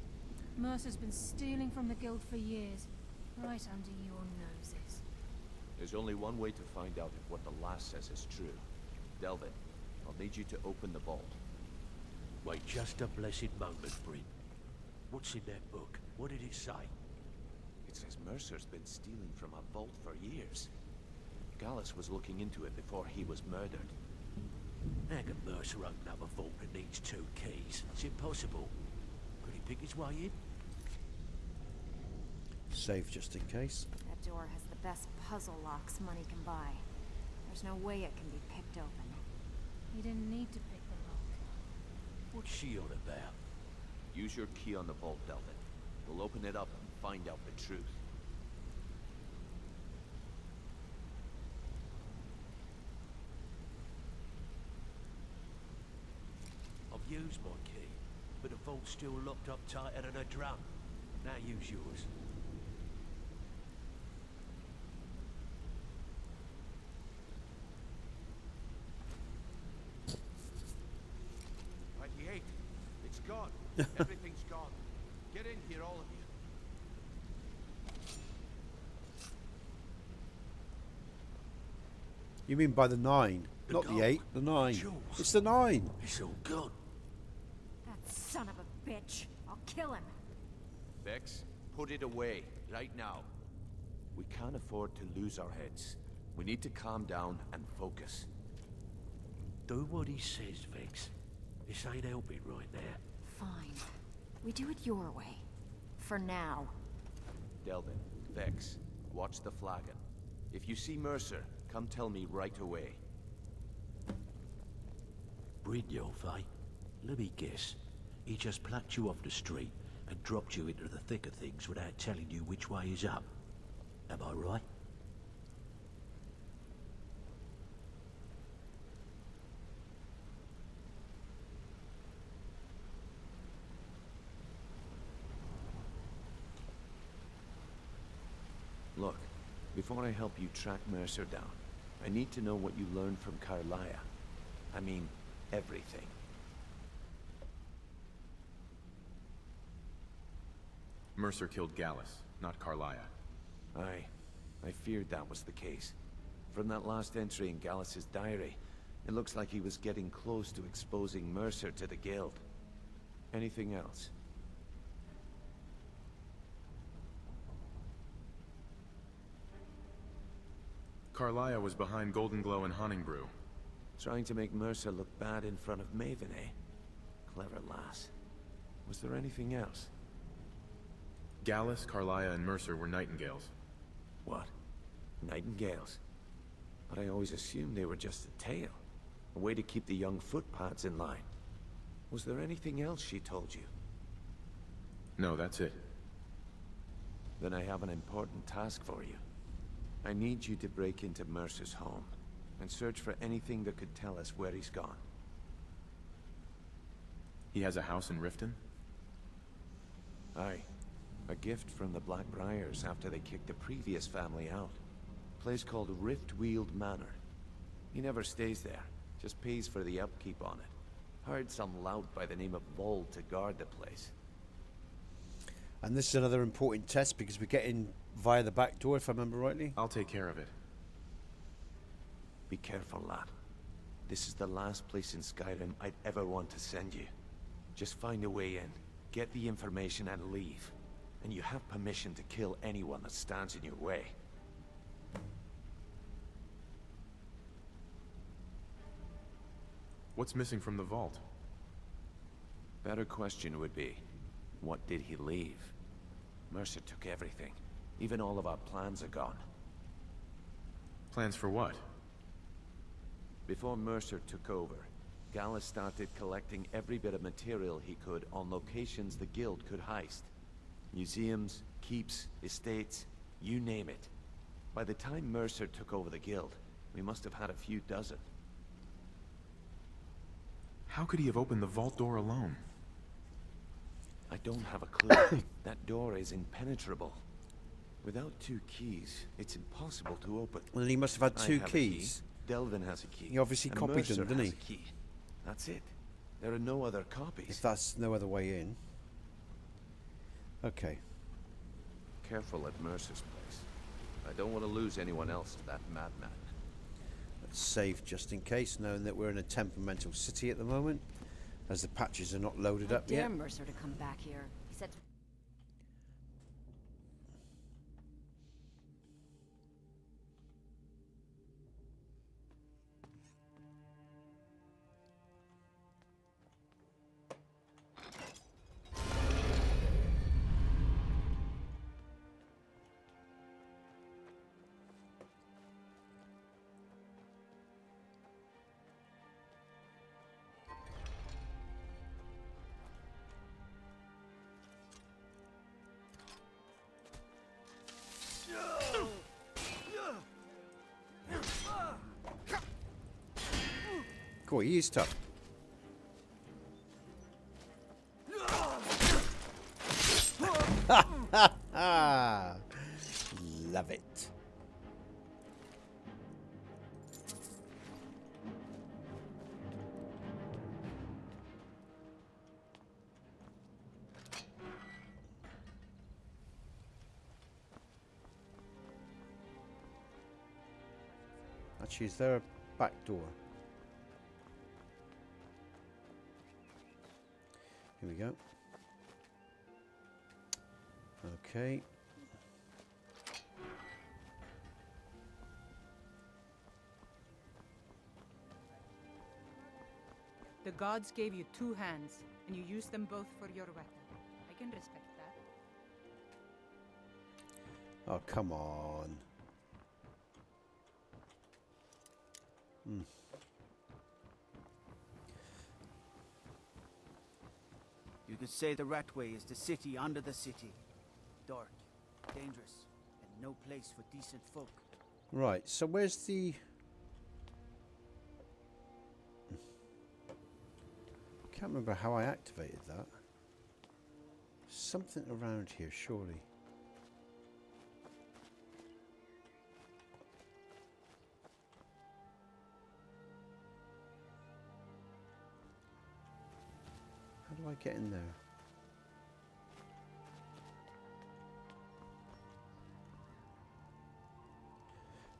Mercer's been stealing from the guild for years, right under your noses. There's only one way to find out if what the lass says is true. Delvin, I'll need you to open the vault. Wait just a blessed moment, Bryn. What's in that book? What did it say? It says Mercer's been stealing from a vault for years. Gallus was looking into it before he was murdered. How can Mercer open up a vault that needs 2 keys? It's impossible. Could he pick his way in? Save just in case. That door has the best puzzle locks money can buy. There's no way it can be picked open. You didn't need to pick the lock. What's she on about? Use your key on the vault, Delvin. We'll open it up and find out the truth. I've used my key, but the vault's still locked up tighter than a drum. Now use yours. It's gone. Everything's gone. Get in here, all of you. You mean by the 9? Not the 8, the 9. It's the 9. It's all gone. That son of a bitch. I'll kill him. Vex, put it away, right now. We can't afford to lose our heads. We need to calm down and focus. Do what he says, Vex. This ain't helping right there. Fine. We do it your way. For now. Delvin, Vex, watch the flagon. If you see Mercer, come tell me right away. Brynjolf, eh? Let me guess. He just plucked you off the street and dropped you into the thick of things without telling you which way is up. Am I right? Look, before I help you track Mercer down, I need to know what you learned from Carlia. I mean, everything. Mercer killed Gallus, not Carlia. Aye, I feared that was the case. From that last entry in Gallus's diary, it looks like he was getting close to exposing Mercer to the Guild. Anything else? Carlia was behind Golden Glow and Honningbrew. Trying to make Mercer look bad in front of Maven, eh? Clever lass. Was there anything else? Gallus, Carlia, and Mercer were Nightingales. What? Nightingales? But I always assumed they were just a tale. A way to keep the young footpads in line. Was there anything else she told you? No, that's it. Then I have an important task for you. I need you to break into Mercer's home and search for anything that could tell us where he's gone. He has a house in Riften? Aye. A gift from the Blackbriars after they kicked the previous family out. A place called Riftweald Manor. He never stays there, just pays for the upkeep on it. Hired some lout by the name of Vold to guard the place. And this is another important test because we're getting via the back door, if I remember rightly. I'll take care of it. Be careful, lad. This is the last place in Skyrim I'd ever want to send you. Just find a way in, get the information and leave. And you have permission to kill anyone that stands in your way. What's missing from the vault? Better question would be, what did he leave? Mercer took everything. Even all of our plans are gone. Plans for what? Before Mercer took over, Gallus started collecting every bit of material he could on locations the Guild could heist. Museums, keeps, estates, you name it. By the time Mercer took over the Guild, we must have had a few dozen. How could he have opened the vault door alone? I don't have a clue. That door is impenetrable. Without 2 keys, it's impossible to open. Well, he must have had 2 keys. Delvin has a key. He obviously and copied Mercer them, didn't he? has a key. That's it. There are no other copies. If that's no other way in. Okay. Careful at Mercer's place. I don't want to lose anyone else to that madman. Let's save just in case, knowing that we're in a temperamental city at the moment, as the patches are not loaded up yet. Dare Mercer to come back here. He said. Cool, he is tough. Love it. Actually, is there a back door? Here we go. Okay. The gods gave you 2 hands, and you used them both for your weapon. I can respect that. Oh, come on. You could say the Ratway is the city under the city. Dark, dangerous, and no place for decent folk. Right, so where's the... Can't remember how I activated that. Something around here, surely. How do I get in there?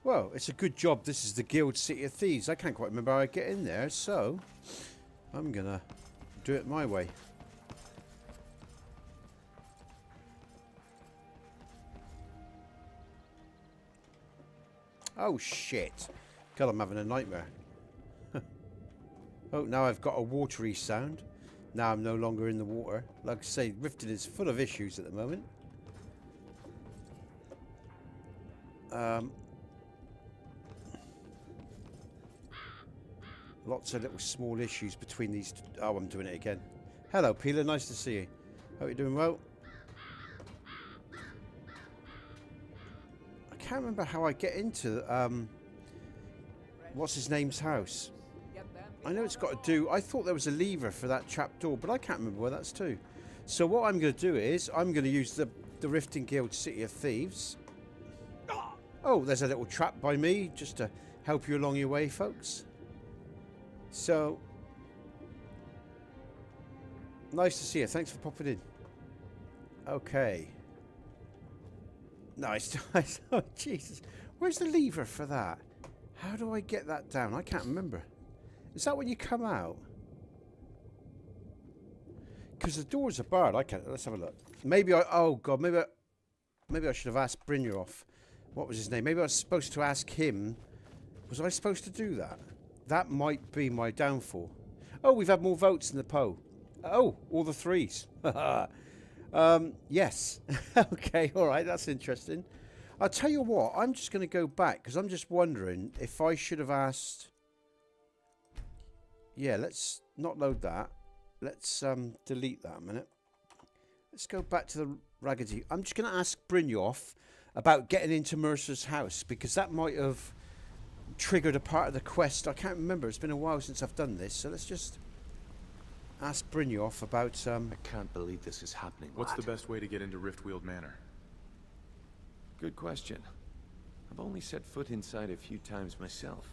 Well, it's a good job this is the Guild City of Thieves. I can't quite remember how I get in there, so I'm gonna do it my way. Oh shit. God, I'm having a nightmare. Oh, now I've got a watery sound. Now I'm no longer in the water. Like I say, Riften is full of issues at the moment. Lots of little small issues between these. Oh, I'm doing it again. Hello, Peeler. Nice to see you. Hope you're doing well. I can't remember how I get into what's his name's house. I know it's got to do. I thought there was a lever for that trap door, but I can't remember where that's to. So what I'm going to do is I'm going to use the Riften Guild City of Thieves. Oh, there's a little trap by me just to help you along your way, folks. So, nice to see you. Thanks for popping in. Okay. Nice. Nice. Oh, Jesus. Where's the lever for that? How do I get that down? I can't remember. Is that when you come out? Because the doors are barred. I can't. Let's have a look. Maybe I... Oh, God. Maybe I should have asked Brynjolf. What was his name? Maybe I was supposed to ask him. Was I supposed to do that? That might be my downfall. Oh, we've had more votes in the poll. Oh, all the threes. Yes. Okay, all right, that's interesting. I'll tell you what, I'm just going to go back because I'm just wondering if I should have asked... Yeah, let's not load that. Let's delete that a minute. Let's go back to the Raggedy. I'm just going to ask Brynjolf about getting into Mercer's house because that might have triggered a part of the quest. I can't remember. It's been a while since I've done this, so let's just ask Brynjolf about I can't believe this is happening. What's the best way to get into Riftweald Manor? Good question. I've only set foot inside a few times myself,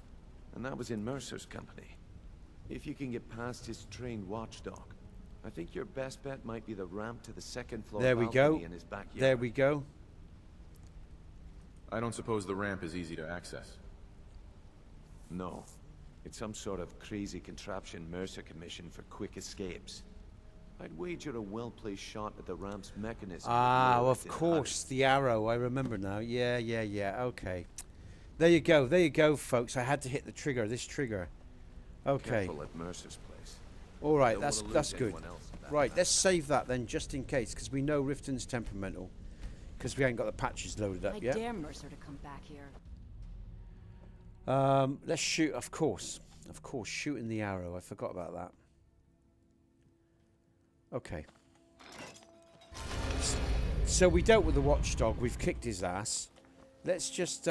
and that was in Mercer's company. If you can get past his trained watchdog, I think your best bet might be the ramp to the second floor balcony in his backyard. There we go. I don't suppose the ramp is easy to access. No. It's some sort of crazy contraption Mercer commissioned for quick escapes. I'd wager a well-placed shot at the ramp's mechanism. Ah, of course, the arrow. I remember now. Yeah. Okay. There you go, folks. I had to hit the trigger, this trigger. Okay. Careful at Mercer's place. All right, that's good. Right, let's save that then, just in case, because we know Riften's temperamental. Because we ain't got the patches loaded up yet. I dare Mercer to come back here. Let's shoot, of course, shooting the arrow. I forgot about that. Okay. So we dealt with the watchdog. We've kicked his ass. Let's just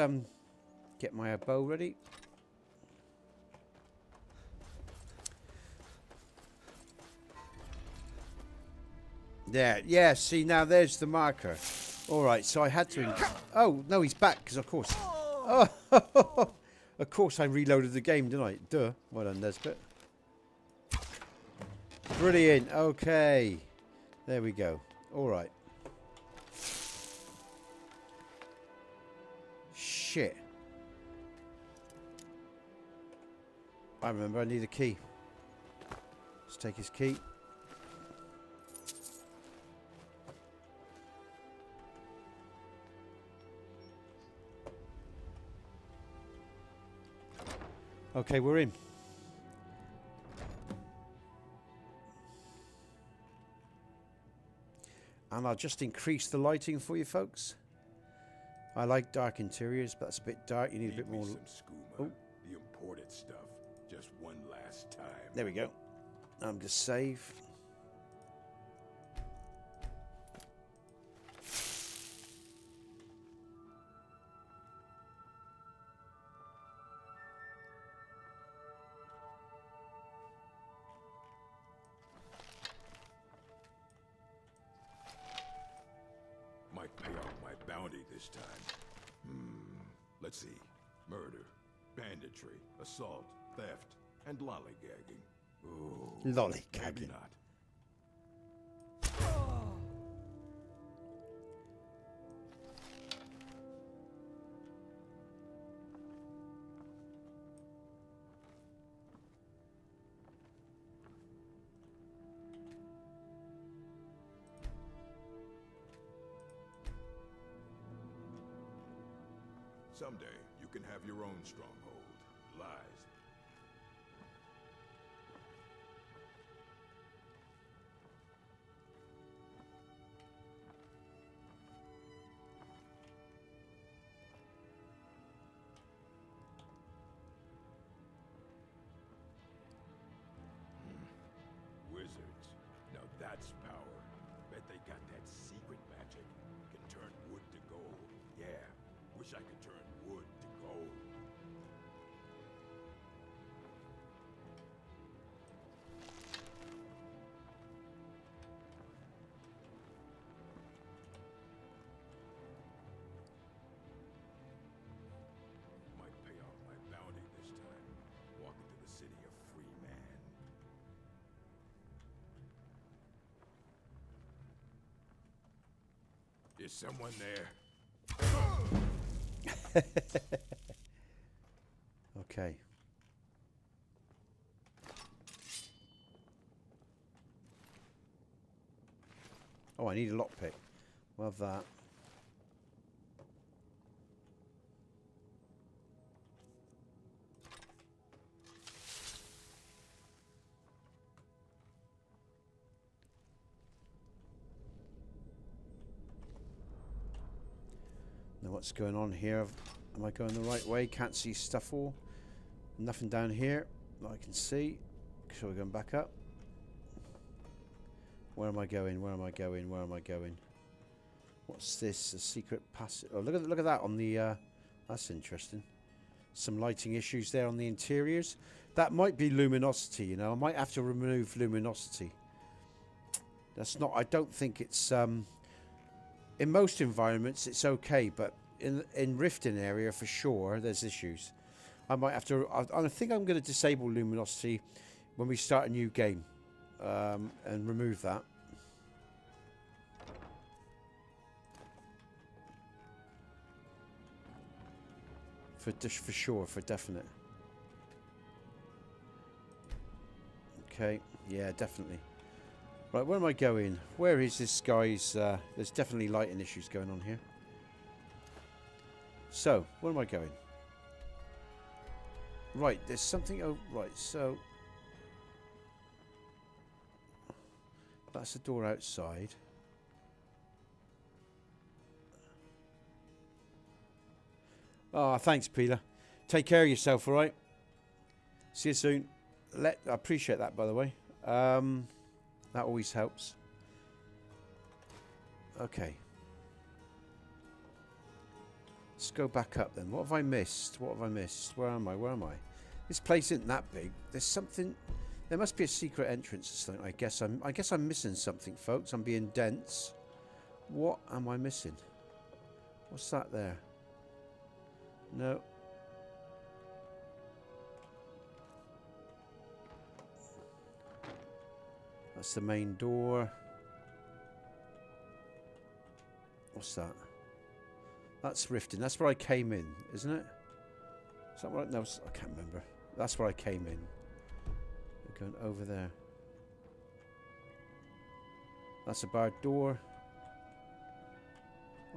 get my bow ready. There. Yeah, see, now there's the marker. All right, so I had to... Oh, no, he's back, because of course... Oh, of course I reloaded the game, didn't I? Duh. Well done, Nesbit. Brilliant. Okay. There we go. All right. Shit. I remember I need a key. Let's take his key. Okay, we're in. And I'll just increase the lighting for you folks. I like dark interiors, but that's a bit dark. You need a bit more... Some skooma, the imported stuff. Just one last time. There we go. I'm just save. Might pay off my bounty this time. Let's see. Murder, banditry, assault, theft, and lollygagging. Ooh, lollygagging. Maybe not. Someday, you can have your own stronghold. Lies. Wizards. Now that's power. Bet they got that secret magic. Can turn wood to gold. Yeah. Wish I could turn wood to gold. Might pay off my bounty this time. Walk into the city a free man. Is someone there? Okay. Oh, I need a lockpick. We'll have that. Now what's going on here? Am I going the right way? Can't see stuff all. Nothing down here that I can see. So we're going back up. Where am I going? Where am I going? Where am I going? What's this? A secret passage? Oh, look at that on the. That's interesting. Some lighting issues there on the interiors. That might be luminosity. You know, I might have to remove luminosity. That's not. I don't think it's. In most environments, it's okay, but in Riften area for sure, there's issues. I might have to. I think I'm going to disable luminosity when we start a new game, and remove that. For sure, for definite. Okay, yeah, definitely. Right, where am I going? Where is this guy's... there's definitely lighting issues going on here. So, where am I going? Right, there's something... Oh, right, so... That's the door outside. Oh, thanks, Peeler. Take care of yourself, all right? See you soon. I appreciate that, by the way. That always helps. Okay. Let's go back up then. What have I missed? What have I missed? Where am I? Where am I? This place isn't that big. There's something... There must be a secret entrance or something. I guess I'm missing something, folks. I'm being dense. What am I missing? What's that there? No. That's the main door. What's that? That's Riften. That's where I came in, isn't it? Is that right? No, I can't remember. That's where I came in. We're going over there. That's a barred door.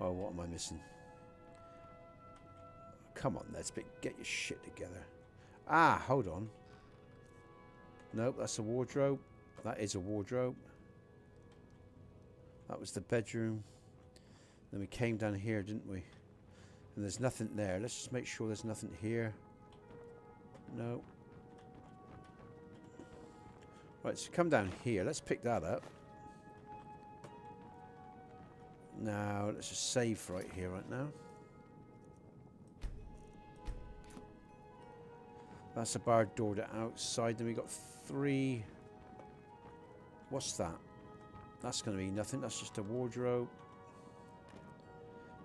Oh, what am I missing? Come on, Nesbit. Get your shit together. Ah, hold on. Nope, that's a wardrobe. That is a wardrobe. That was the bedroom. Then we came down here, didn't we? And there's nothing there. Let's just make sure there's nothing here. No. Right, so come down here. Let's pick that up. Now, let's just save right here, right now. That's a barred door to outside. Then we got 3... What's that? That's going to be nothing. That's just a wardrobe.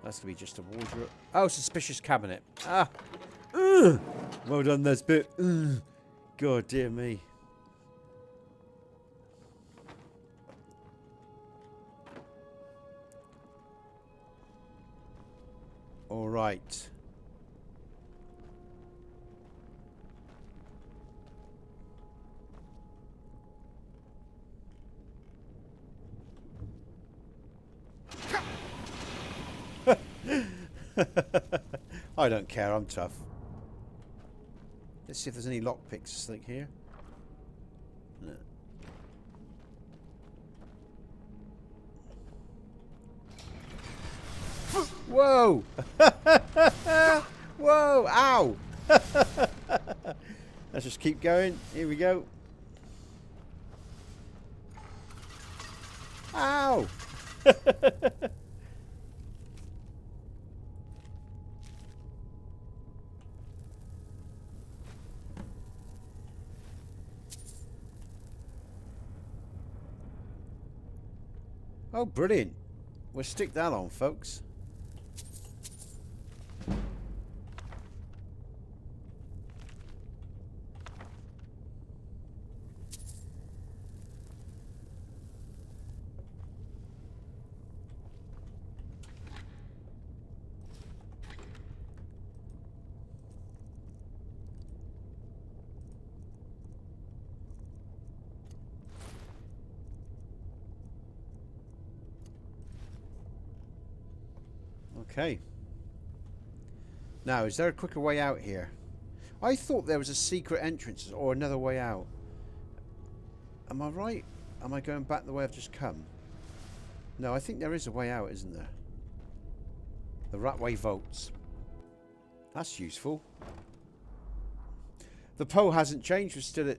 That's going to be just a wardrobe. Oh, suspicious cabinet. Ah! Well done, Nesbit. God, dear me. All right. I don't care, I'm tough. Let's see if there's any lockpicks like here. No. Whoa! Whoa! Ow! Let's just keep going. Here we go. Ow! Oh, brilliant. We'll stick that on, folks. Okay. Now, is there a quicker way out here? I thought there was a secret entrance or another way out. Am I right? Am I going back the way I've just come? No, I think there is a way out, isn't there? The Ratway Vaults. That's useful. The pole hasn't changed. We're still at...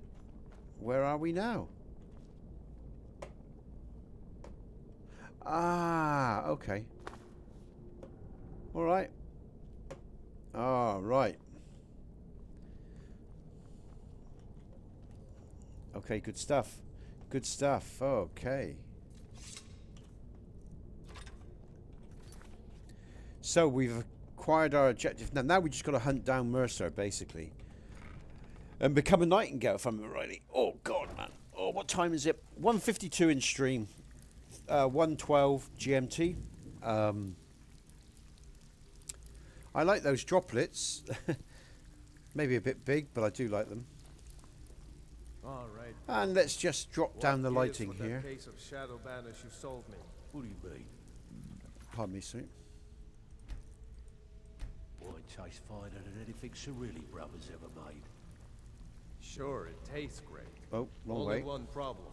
Where are we now? Ah, okay. All right. All right. Okay, good stuff. Good stuff. Okay. So we've acquired our objective. Now we just got to hunt down Mercer, basically. And become a Nightingale, if I remember rightly. Oh, God, man. Oh, what time is it? 1:52 in stream. 1:12 GMT. I like those droplets. Maybe a bit big, but I do like them. All right. And let's just drop down the lighting here. That case of shadow banners you sold me. What do you mean? Pardon me, sir. Boy, it tastes finer than anything Cirilli brothers ever made. Sure, it tastes great. Oh, wrong Only way. one problem.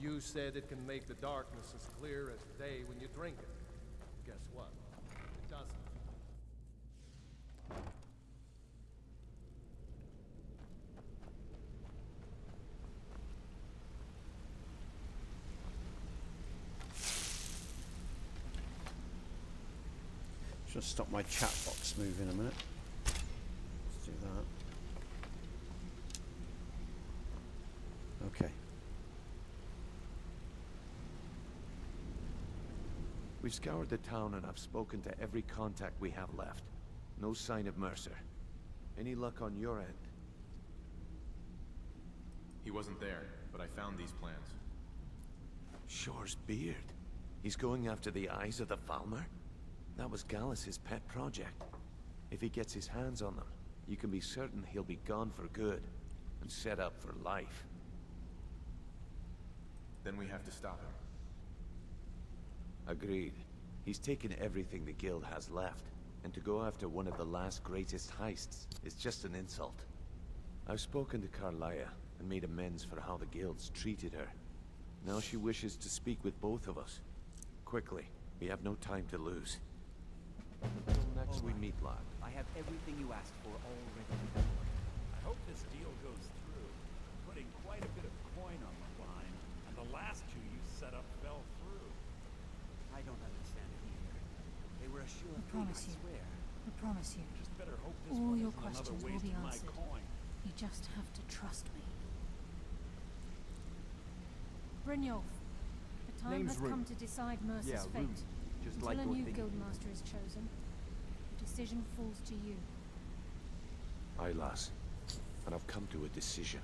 You said it can make the darkness as clear as day when you drink it. Guess what? It doesn't. Just stop my chat box moving a minute. Let's do that. Okay. We've scoured the town and I've spoken to every contact we have left. No sign of Mercer. Any luck on your end? He wasn't there, but I found these plans. Shore's beard. He's going after the eyes of the Falmer? That was Gallus's pet project. If he gets his hands on them, you can be certain he'll be gone for good and set up for life. Then we have to stop him. Agreed. He's taken everything the guild has left, and to go after one of the last greatest heists is just an insult. I've spoken to Carlia and made amends for how the guild's treated her. Now she wishes to speak with both of us. Quickly, we have no time to lose. Until next we meet, lad. I have everything you asked for already. I hope this deal goes through. Putting quite a bit of coin on the line, and the last two you set up fell through. I don't understand it either. They were a sure I promise you. swear. I promise you. Just better hope this All one your isn't another questions will waste be of my answered. coin. You just have to trust me. Brynjolf, the time has come to decide Mercer's fate. Just Until like a your new thing. guildmaster is chosen, the decision falls to you. Aye, lass. And I've come to a decision.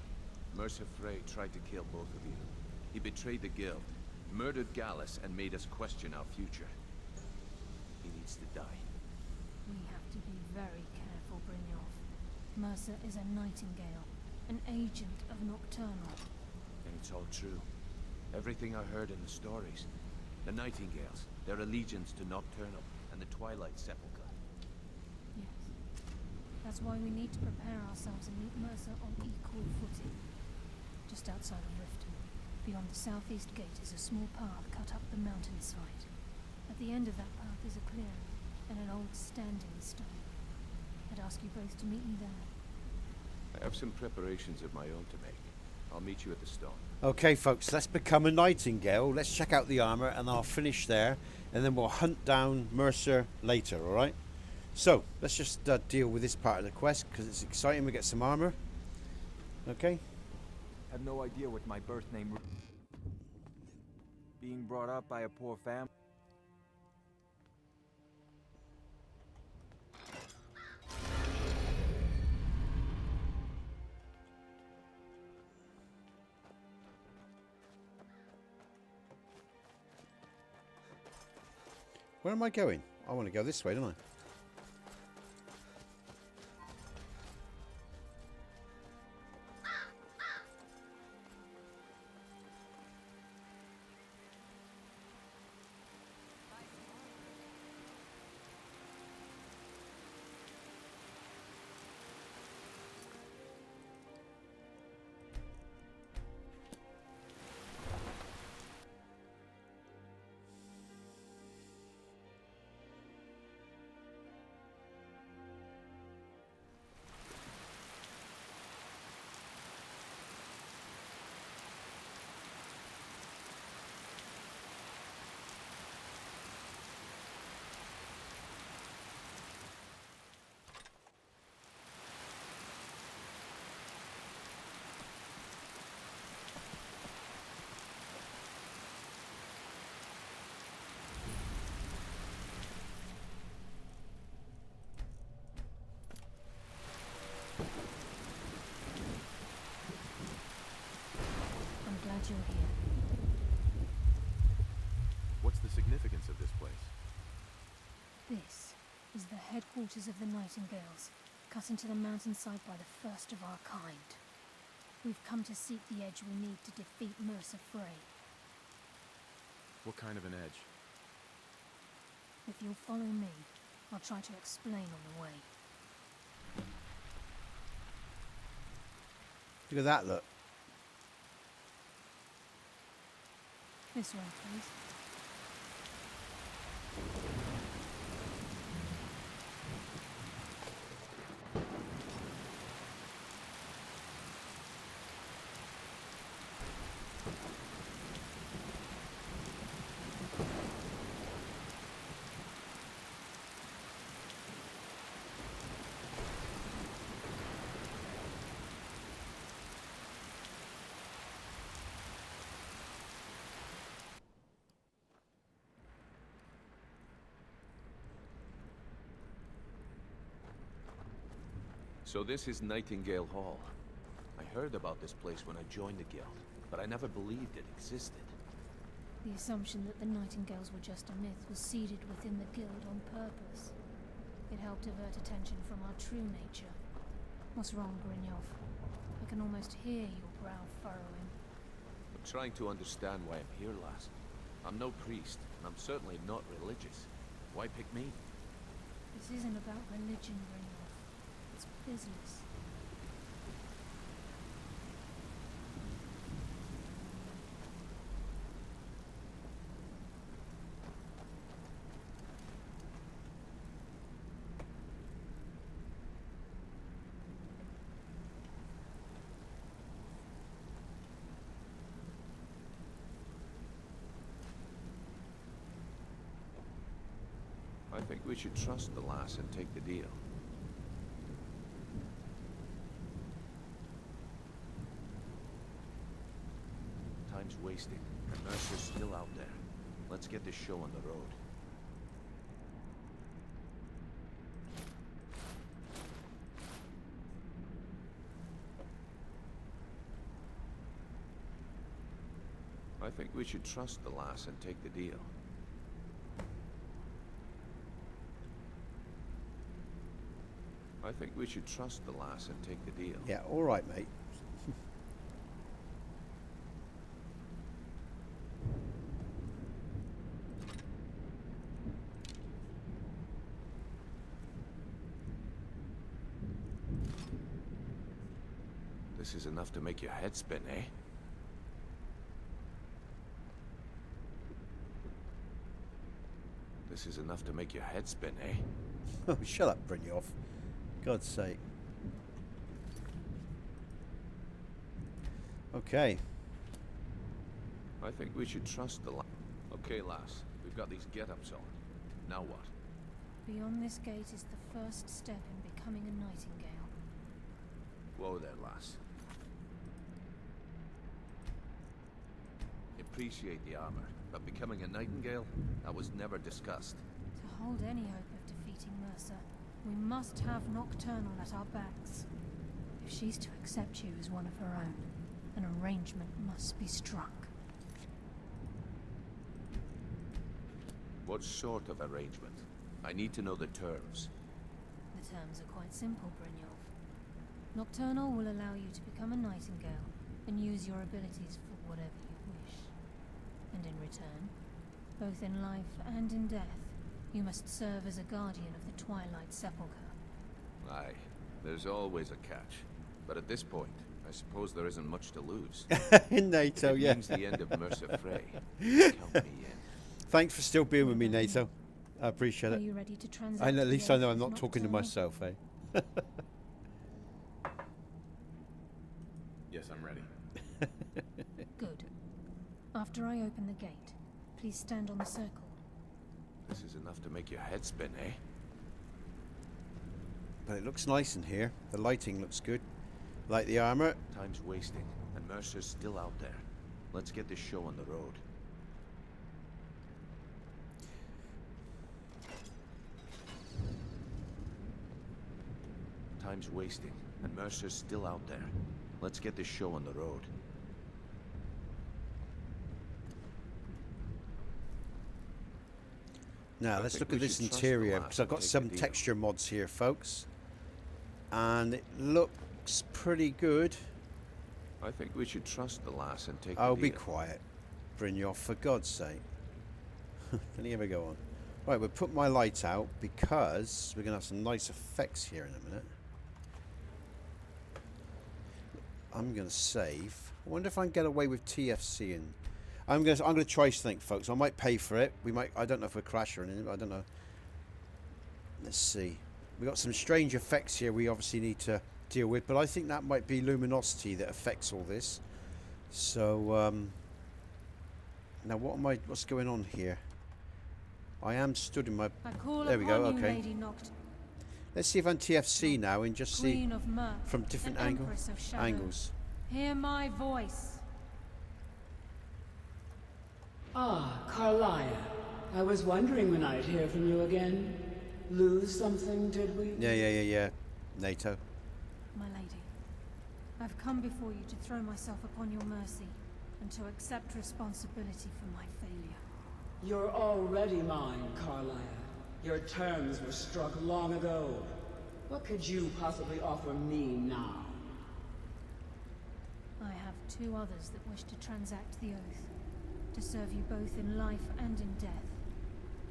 Mercer Frey tried to kill both of you. He betrayed the guild, murdered Gallus, and made us question our future. He needs to die. We have to be very careful, Brynjolf. Mercer is a Nightingale, an agent of Nocturnal. And it's all true. Everything I heard in the stories. The Nightingales, their allegiance to Nocturnal, and the Twilight Sepulchre. Yes. That's why we need to prepare ourselves and meet Mercer on equal footing. Just outside of Riften, beyond the southeast gate, is a small path cut up the mountainside. At the end of that path is a clearing and an old standing stone. I'd ask you both to meet me there. I have some preparations of my own to make. I'll meet you at the stone. Okay, folks, let's become a nightingale. Let's check out the armor, and I'll finish there, and then we'll hunt down Mercer later, all right? So, let's just deal with this part of the quest, because it's exciting. We get some armor. Okay? Have no idea what my birth name... Being brought up by a poor family... Where am I going? I want to go this way, don't I? You're here. What's the significance of this place? This is the headquarters of the Nightingales, cut into the mountainside by the first of our kind. We've come to seek the edge we need to defeat Mercer Frey. What kind of an edge? If you'll follow me, I'll try to explain on the way. Look at that, look. This way, please. So this is Nightingale Hall. I heard about this place when I joined the guild, but I never believed it existed. The assumption that the Nightingales were just a myth was seeded within the guild on purpose. It helped divert attention from our true nature. What's wrong, Grinyoff? I can almost hear your brow furrowing. I'm trying to understand why I'm here, lass. I'm no priest, and I'm certainly not religious. Why pick me? This isn't about religion, Grinyoff. It's business. I think we should trust the lass and take the deal. Time's wasting, and Mercer's still out there. Let's get this show on the road. I think we should trust the lass and take the deal. I think we should trust the lass and take the deal. Yeah, all right, mate. This is enough to make your head spin, eh? This is enough to make your head spin, eh? Oh, shut up, Brynjolf. God's sake. Okay. I think we should trust the Okay, lass. We've got these get-ups on. Now what? Beyond this gate is the first step in becoming a nightingale. Whoa there, lass. Appreciate the armor, but becoming a nightingale? That was never discussed. To hold any hope of defeating Mercer, we must have Nocturnal at our backs. If she's to accept you as one of her own, an arrangement must be struck. What sort of arrangement? I need to know the terms. The terms are quite simple, Brynjolf. Nocturnal will allow you to become a nightingale and use your abilities for whatever you wish. And in return, both in life and in death, you must serve as a guardian of the Twilight Sepulchre. Aye, there's always a catch. But at this point, I suppose there isn't much to lose. In NATO, it yeah. means the end of Mercer Frey. Count me in. Thanks for still being with me, NATO. I appreciate it. Are you ready to transact? And at least I know I'm not Nocturnal? talking to myself, eh? Yes, I'm ready. Good. After I open the gate, please stand on the circle. This is enough to make your head spin, eh? But it looks nice in here. The lighting looks good. Like the armor. Time's wasting, and Mercer's still out there. Let's get this show on the road. Time's wasting, and Mercer's still out there. Let's get this show on the road. Now, let's look at this interior, because I've got some texture mods here, folks. And it looks pretty good. I think we should trust the lass and take Oh, the be deal. quiet, Brynjolf, for God's sake. Can he ever go on? Right, we'll put my light out, because we're going to have some nice effects here in a minute. I'm going to save. I wonder if I can get away with TFC and... I'm going to try something, folks. I might pay for it. We might. I don't know if we're crash or anything. I don't know. Let's see. We got some strange effects here. We obviously need to deal with, but I think that might be luminosity that affects all this. So now, what's going on here? I am stood in my. There we go. Okay. Let's see if I'm TFC now and just see from different angles. Hear my voice. Ah, Carlia. I was wondering when I'd hear from you again. Lose something, did we? Yeah. NATO. My lady, I've come before you to throw myself upon your mercy and to accept responsibility for my failure. You're already mine, Carlia. Your terms were struck long ago. What could you possibly offer me now? I have two others that wish to transact the oath. To serve you both in life and in death.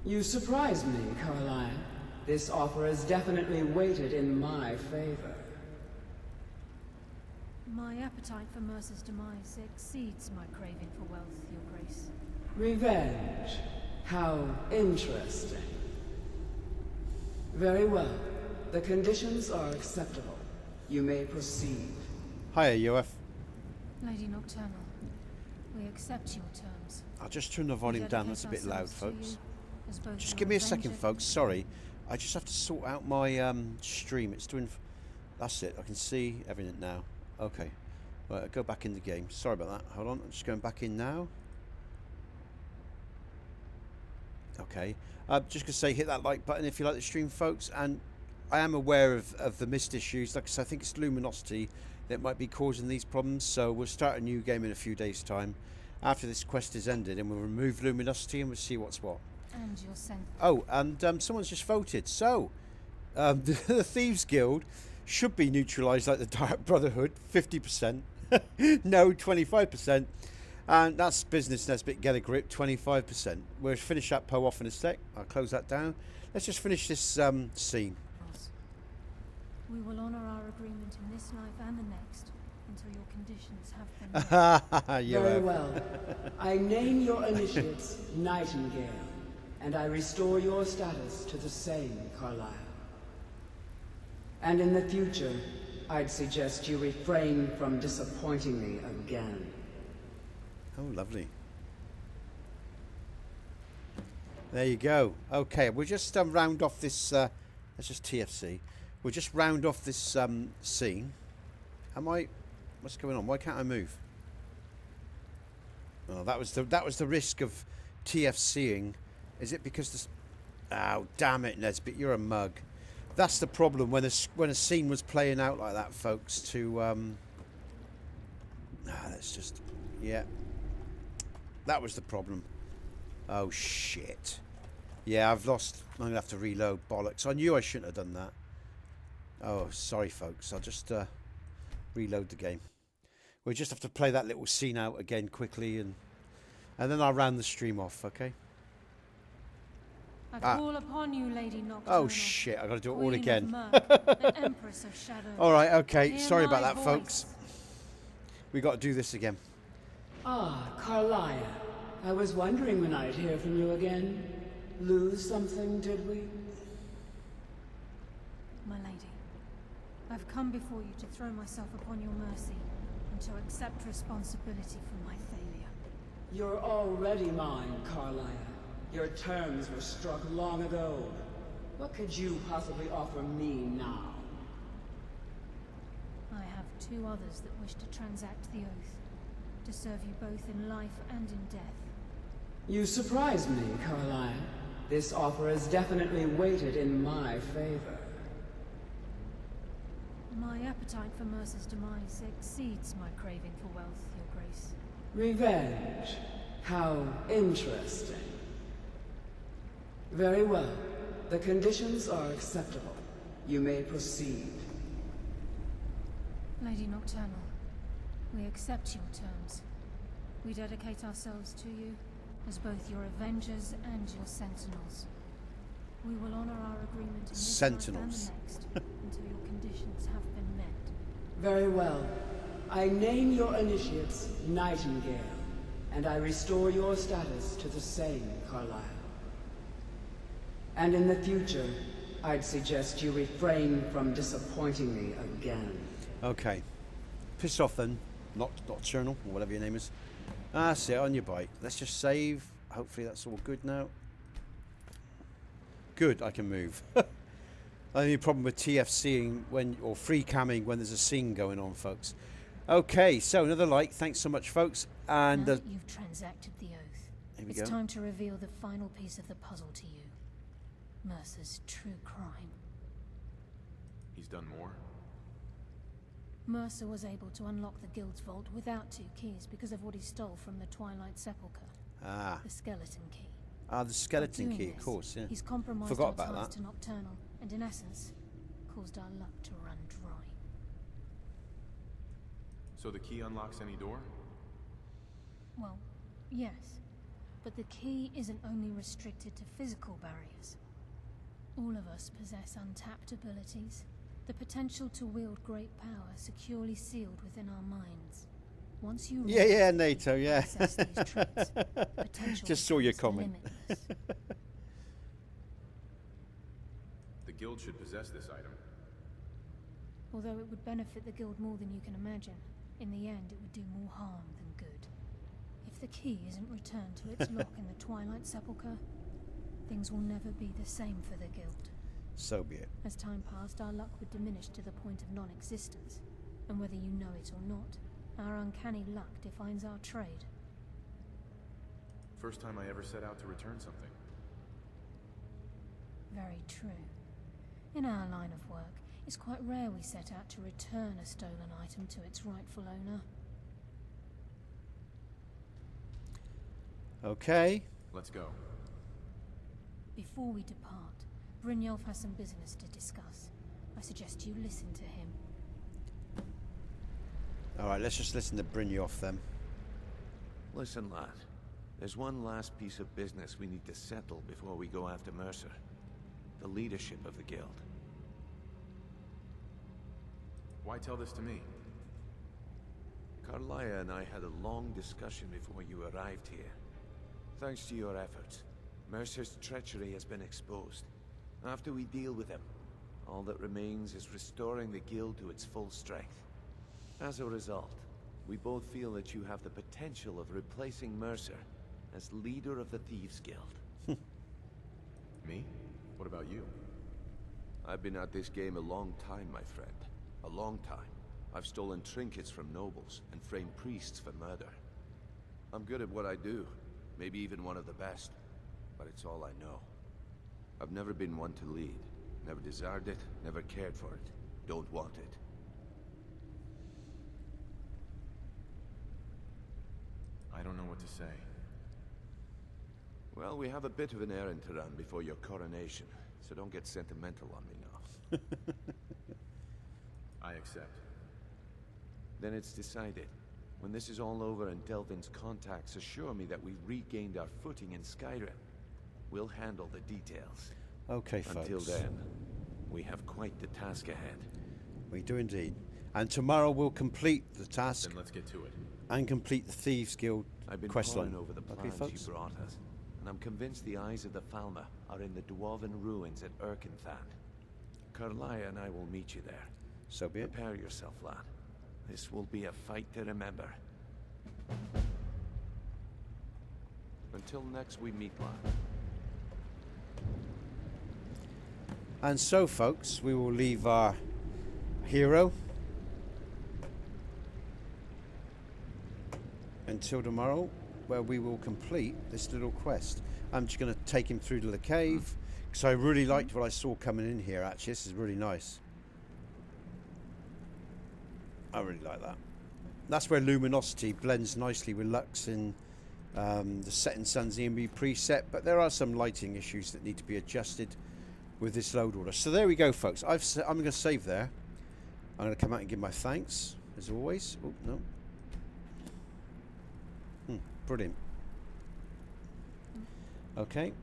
You surprise me, Carlia. This offer is definitely weighted in my favor. My appetite for Mercer's demise exceeds my craving for wealth, Your Grace. Revenge. How interesting. Very well. The conditions are acceptable. You may proceed. Hiya, Yoef. Lady Nocturnal, we accept your terms. I'll just turn the volume down. That's a bit loud, folks. Just give me a second, folks. Sorry. I just have to sort out my stream. It's doing... That's it. I can see everything now. Okay. Right, I'll go back in the game. Sorry about that. Hold on. I'm just going back in now. Okay. Just going to say, hit that like button if you like the stream, folks. And I am aware of the missed issues. Like I said, I think it's luminosity that might be causing these problems. So we'll start a new game in a few days' time. After this quest is ended, and we'll remove luminosity and we'll see what's what. And you'll send... Oh, and someone's just voted. So, the Thieves Guild should be neutralised like the Dark Brotherhood, 50%. No, 25%. And that's business, Nesbit, get a grip, 25%. We'll finish that PO off in a sec. I'll close that down. Let's just finish this scene. We will honour our agreement in this life and the next, until your conditions have been met. Very well. I name your initiates Nightingale, and I restore your status to the same, Carlisle. And in the future, I'd suggest you refrain from disappointing me again. Oh, lovely. There you go. Okay, we'll just round off this. Let's just TFC. We'll just round off this scene. What's going on? Why can't I move? Oh, that was the risk of TFCing. Is it because this? Oh, damn it, Nesbit, you're a mug. That's the problem when a scene was playing out like that, folks. Let's just, yeah. That was the problem. Oh shit. Yeah, I've lost. I'm gonna have to reload. Bollocks! I knew I shouldn't have done that. Oh, sorry, folks. I'll just reload the game. We'll just have to play that little scene out again quickly, and then I'll round the stream off. Okay. I call upon you, Lady Nocturnal. Oh shit! I got to do it all again. Murk, Empress of Shadow. All right. Okay. Sorry about that, voice. folks. We got to do this again. Ah, Carlisle. I was wondering when I'd hear from you again. Lose something, did we? My lady, I've come before you to throw myself upon your mercy and to accept responsibility for my failure. You're already mine, Carlisle. Your terms were struck long ago. What could you possibly offer me now? I have two others that wish to transact the oath, to serve you both in life and in death. You surprise me, Carlisle. This offer is definitely weighted in my favor. My appetite for Mercer's demise exceeds my craving for wealth, Your Grace. Revenge. How interesting. Very well. The conditions are acceptable. You may proceed. Lady Nocturnal, we accept your terms. We dedicate ourselves to you as both your avengers and your sentinels. We will honor our agreement in this life and the next until your conditions have been met. Very well. I name your initiates Nightingale, and I restore your status to the same, Carlisle. And in the future, I'd suggest you refrain from disappointing me again. Okay. Piss off then. Nocturnal, or whatever your name is. That's it, on your bike. Let's just save. Hopefully that's all good now. Good, I can move. The only problem with TFCing or free camming when there's a scene going on, folks. Okay, so another like. Thanks so much, folks. And now that you've transacted the oath, here we it's go. time to reveal the final piece of the puzzle to you. Mercer's true crime. He's done more? Mercer was able to unlock the Guild's vault without 2 keys because of what he stole from the Twilight Sepulchre. Ah. The skeleton key. Ah, the skeleton By doing key, this, of course, yeah. He's compromised Forgot our about ties that. to Nocturnal, and in essence, caused our luck to run dry. So the key unlocks any door? Well, yes. But the key isn't only restricted to physical barriers. All of us possess untapped abilities. The potential to wield great power securely sealed within our minds. Once you Yeah, NATO, yeah. access these traits, potential Just saw your becomes comment. limitless. The guild should possess this item. Although it would benefit the guild more than you can imagine, in the end it would do more harm than good. If the key isn't returned to its lock in the Twilight Sepulchre, things will never be the same for the guild. So be it. As time passed, our luck would diminish to the point of non-existence, and whether you know it or not, our uncanny luck defines our trade. First time I ever set out to return something. Very true. In our line of work, it's quite rare we set out to return a stolen item to its rightful owner. Okay. Let's go. Before we depart, Brynjolf has some business to discuss. I suggest you listen to him. Alright, let's just listen to Brynjolf then. Listen, lad. There's one last piece of business we need to settle before we go after Mercer. The leadership of the guild. Why tell this to me? Carlia and I had a long discussion before you arrived here. Thanks to your efforts, Mercer's treachery has been exposed. After we deal with him, all that remains is restoring the guild to its full strength. As a result, we both feel that you have the potential of replacing Mercer as leader of the Thieves Guild. Me? What about you? I've been at this game a long time, my friend. A long time. I've stolen trinkets from nobles and framed priests for murder. I'm good at what I do, maybe even one of the best, but it's all I know. I've never been one to lead. Never desired it, never cared for it. Don't want it. I don't know what to say. Well, we have a bit of an errand to run before your coronation, so don't get sentimental on me now. I accept. Then it's decided. When this is all over and Delvin's contacts assure me that we've regained our footing in Skyrim, we'll handle the details. Okay, folks. Until then, we have quite the task ahead. We do indeed. And tomorrow we'll complete the task. Then let's get to it. And complete the Thieves Guild I've been quest poring line. over the Okay, plans folks? you brought us, and I'm convinced the eyes of the Falmer are in the Dwarven ruins at Erkenthan. Carlia and I will meet you there. So be it. Prepare yourself, lad. This will be a fight to remember. Until next we meet, lad. And so, folks, we will leave our hero until tomorrow, where we will complete this little quest. I'm just going to take him through to the cave, because I really liked what I saw coming in here, actually. This is really nice. I really like that. That's where luminosity blends nicely with Lux in the Setting Sun's EMB preset, but there are some lighting issues that need to be adjusted with this load order. So there we go, folks. I'm going to save there. I'm going to come out and give my thanks, as always. Oh, no. Brilliant. Okay.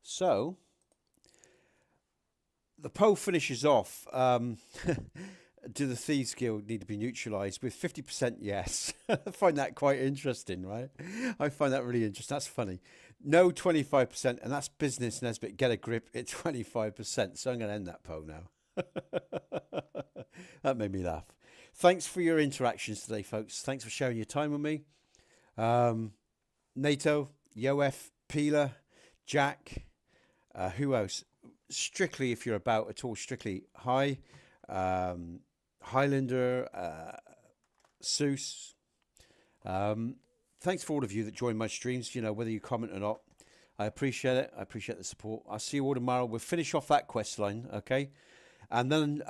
So, the poll finishes off. Do the Thieves Guild need to be neutralised? With 50% yes. I find that quite interesting, right? I find that really interesting. That's funny. No, 25%, and that's business, Nesbit. Get a grip at 25%. So I'm going to end that poll now. That made me laugh. Thanks for your interactions today, folks. Thanks for sharing your time with me. NATO, Yoef, Peeler, Jack, who else? Strictly, if you're about at all, Strictly, hi. Highlander, Seuss. Thanks for all of you that join my streams, you know, whether you comment or not. I appreciate it. I appreciate the support. I'll see you all tomorrow. We'll finish off that quest line, okay? And then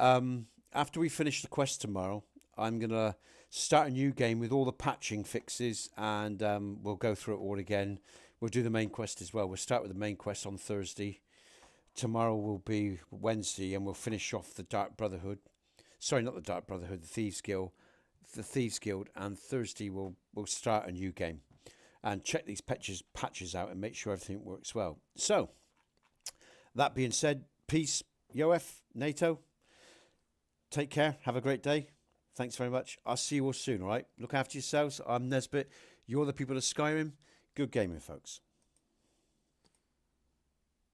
after we finish the quest tomorrow, I'm going to start a new game with all the patching fixes, and we'll go through it all again. We'll do the main quest as well. We'll start with the main quest on Thursday. Tomorrow will be Wednesday, and we'll finish off the Dark Brotherhood. Sorry, not the Dark Brotherhood, the Thieves Guild. The Thieves Guild, and Thursday we'll start a new game and check these patches out and make sure everything works well. So, that being said, peace, Yoef, NATO. Take care. Have a great day. Thanks very much. I'll see you all soon, all right? Look after yourselves. I'm Nesbit. You're the people of Skyrim. Good gaming, folks.